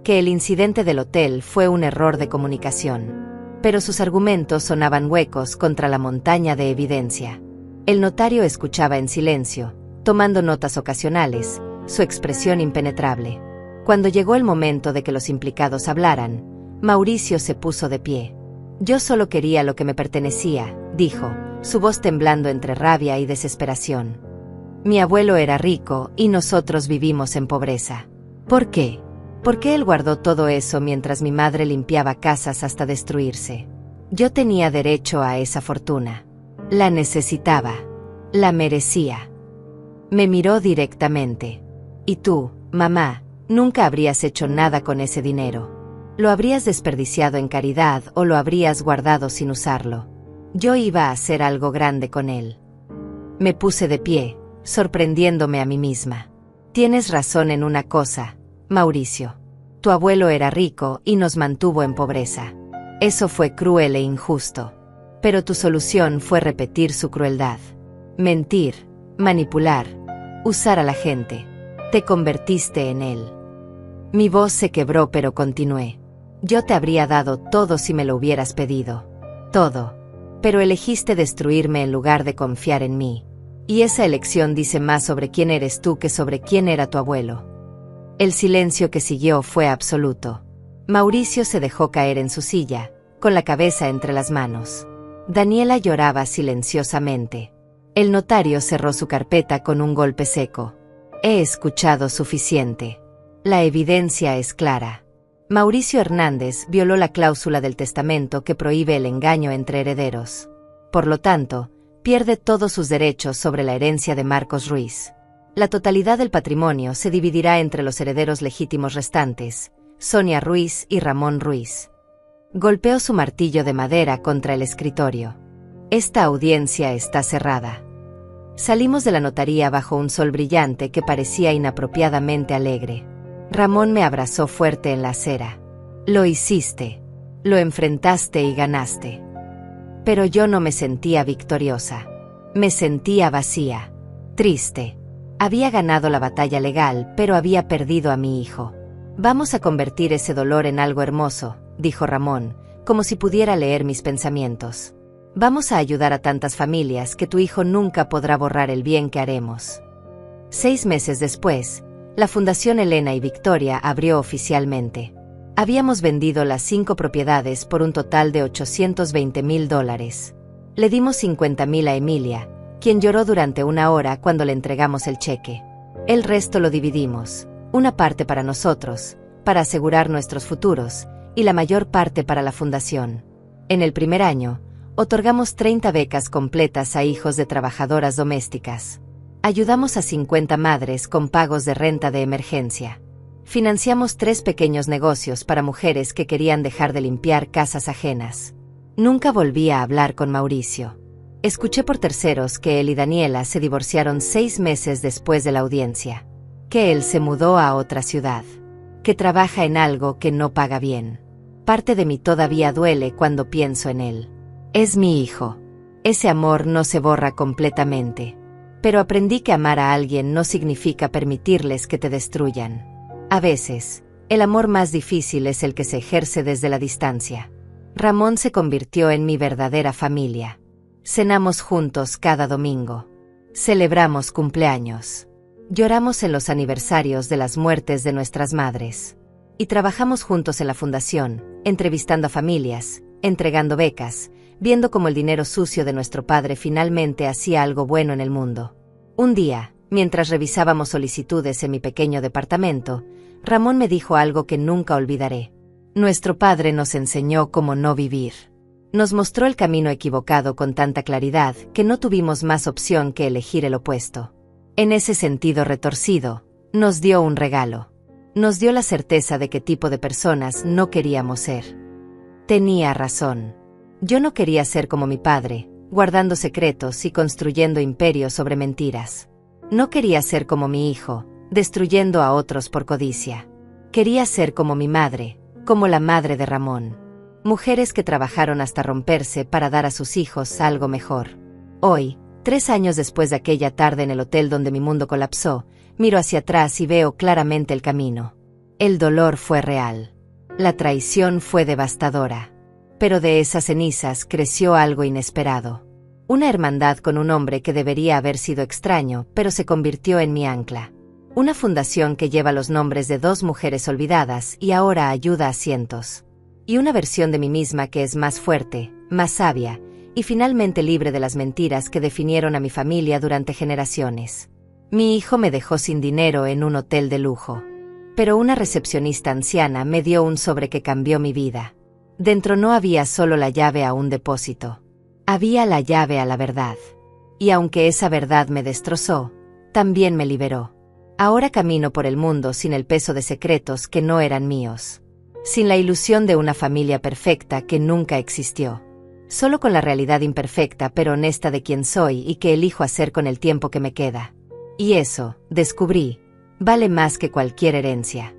que el incidente del hotel fue un error de comunicación. Pero sus argumentos sonaban huecos contra la montaña de evidencia. El notario escuchaba en silencio, tomando notas ocasionales, su expresión impenetrable. Cuando llegó el momento de que los implicados hablaran, Mauricio se puso de pie. Yo solo quería lo que me pertenecía, dijo, su voz temblando entre rabia y desesperación. Mi abuelo era rico y nosotros vivimos en pobreza. ¿Por qué? ¿Por qué él guardó todo eso mientras mi madre limpiaba casas hasta destruirse? Yo tenía derecho a esa fortuna. La necesitaba. La merecía. Me miró directamente. ¿Y tú, mamá, nunca habrías hecho nada con ese dinero? ¿Lo habrías desperdiciado en caridad o lo habrías guardado sin usarlo? Yo iba a hacer algo grande con él. Me puse de pie, sorprendiéndome a mí misma. Tienes razón en una cosa, Mauricio. Tu abuelo era rico y nos mantuvo en pobreza. Eso fue cruel e injusto. Pero tu solución fue repetir su crueldad. Mentir, manipular, usar a la gente. Te convertiste en él. Mi voz se quebró, pero continué. Yo te habría dado todo si me lo hubieras pedido. Todo. Pero elegiste destruirme en lugar de confiar en mí. Y esa elección dice más sobre quién eres tú que sobre quién era tu abuelo. El silencio que siguió fue absoluto. Mauricio se dejó caer en su silla, con la cabeza entre las manos. Daniela lloraba silenciosamente. El notario cerró su carpeta con un golpe seco. He escuchado suficiente. La evidencia es clara. Mauricio Hernández violó la cláusula del testamento que prohíbe el engaño entre herederos. Por lo tanto, pierde todos sus derechos sobre la herencia de Marcos Ruiz. La totalidad del patrimonio se dividirá entre los herederos legítimos restantes, Sonia Ruiz y Ramón Ruiz. Golpeó su martillo de madera contra el escritorio. Esta audiencia está cerrada. Salimos de la notaría bajo un sol brillante que parecía inapropiadamente alegre. Ramón me abrazó fuerte en la acera. Lo hiciste. Lo enfrentaste y ganaste. Pero yo no me sentía victoriosa. Me sentía vacía. Triste. Había ganado la batalla legal, pero había perdido a mi hijo. Vamos a convertir ese dolor en algo hermoso, dijo Ramón, como si pudiera leer mis pensamientos. Vamos a ayudar a tantas familias que tu hijo nunca podrá borrar el bien que haremos. 6 meses después, la Fundación Elena y Victoria abrió oficialmente. Habíamos vendido las 5 propiedades por un total de $820,000. Le dimos $50,000 a Emilia, quien lloró durante 1 hora cuando le entregamos el cheque. El resto lo dividimos, una parte para nosotros, para asegurar nuestros futuros, y la mayor parte para la fundación. En el primer año, otorgamos 30 becas completas a hijos de trabajadoras domésticas. Ayudamos a 50 madres con pagos de renta de emergencia. Financiamos 3 pequeños negocios para mujeres que querían dejar de limpiar casas ajenas. Nunca volví a hablar con Mauricio. Escuché por terceros que él y Daniela se divorciaron 6 meses después de la audiencia. Que él se mudó a otra ciudad. Que trabaja en algo que no paga bien. Parte de mí todavía duele cuando pienso en él. Es mi hijo. Ese amor no se borra completamente. Pero aprendí que amar a alguien no significa permitirles que te destruyan. A veces, el amor más difícil es el que se ejerce desde la distancia. Ramón se convirtió en mi verdadera familia. Cenamos juntos cada domingo. Celebramos cumpleaños. Lloramos en los aniversarios de las muertes de nuestras madres. Y trabajamos juntos en la fundación, entrevistando a familias, entregando becas, viendo cómo el dinero sucio de nuestro padre finalmente hacía algo bueno en el mundo. Un día, mientras revisábamos solicitudes en mi pequeño departamento, Ramón me dijo algo que nunca olvidaré. Nuestro padre nos enseñó cómo no vivir. Nos mostró el camino equivocado con tanta claridad que no tuvimos más opción que elegir el opuesto. En ese sentido retorcido, nos dio un regalo. Nos dio la certeza de qué tipo de personas no queríamos ser. Tenía razón. Yo no quería ser como mi padre, guardando secretos y construyendo imperios sobre mentiras. No quería ser como mi hijo, destruyendo a otros por codicia. Quería ser como mi madre, como la madre de Ramón. Mujeres que trabajaron hasta romperse para dar a sus hijos algo mejor. Hoy, 3 años después de aquella tarde en el hotel donde mi mundo colapsó, miro hacia atrás y veo claramente el camino. El dolor fue real. La traición fue devastadora. Pero de esas cenizas creció algo inesperado. Una hermandad con un hombre que debería haber sido extraño, pero se convirtió en mi ancla. Una fundación que lleva los nombres de 2 mujeres olvidadas y ahora ayuda a cientos. Y una versión de mí misma que es más fuerte, más sabia, y finalmente libre de las mentiras que definieron a mi familia durante generaciones. Mi hijo me dejó sin dinero en un hotel de lujo. Pero una recepcionista anciana me dio un sobre que cambió mi vida. Dentro no había solo la llave a un depósito. Había la llave a la verdad. Y aunque esa verdad me destrozó, también me liberó. Ahora camino por el mundo sin el peso de secretos que no eran míos. Sin la ilusión de una familia perfecta que nunca existió. Solo con la realidad imperfecta pero honesta de quién soy y que elijo hacer con el tiempo que me queda. Y eso, descubrí, vale más que cualquier herencia.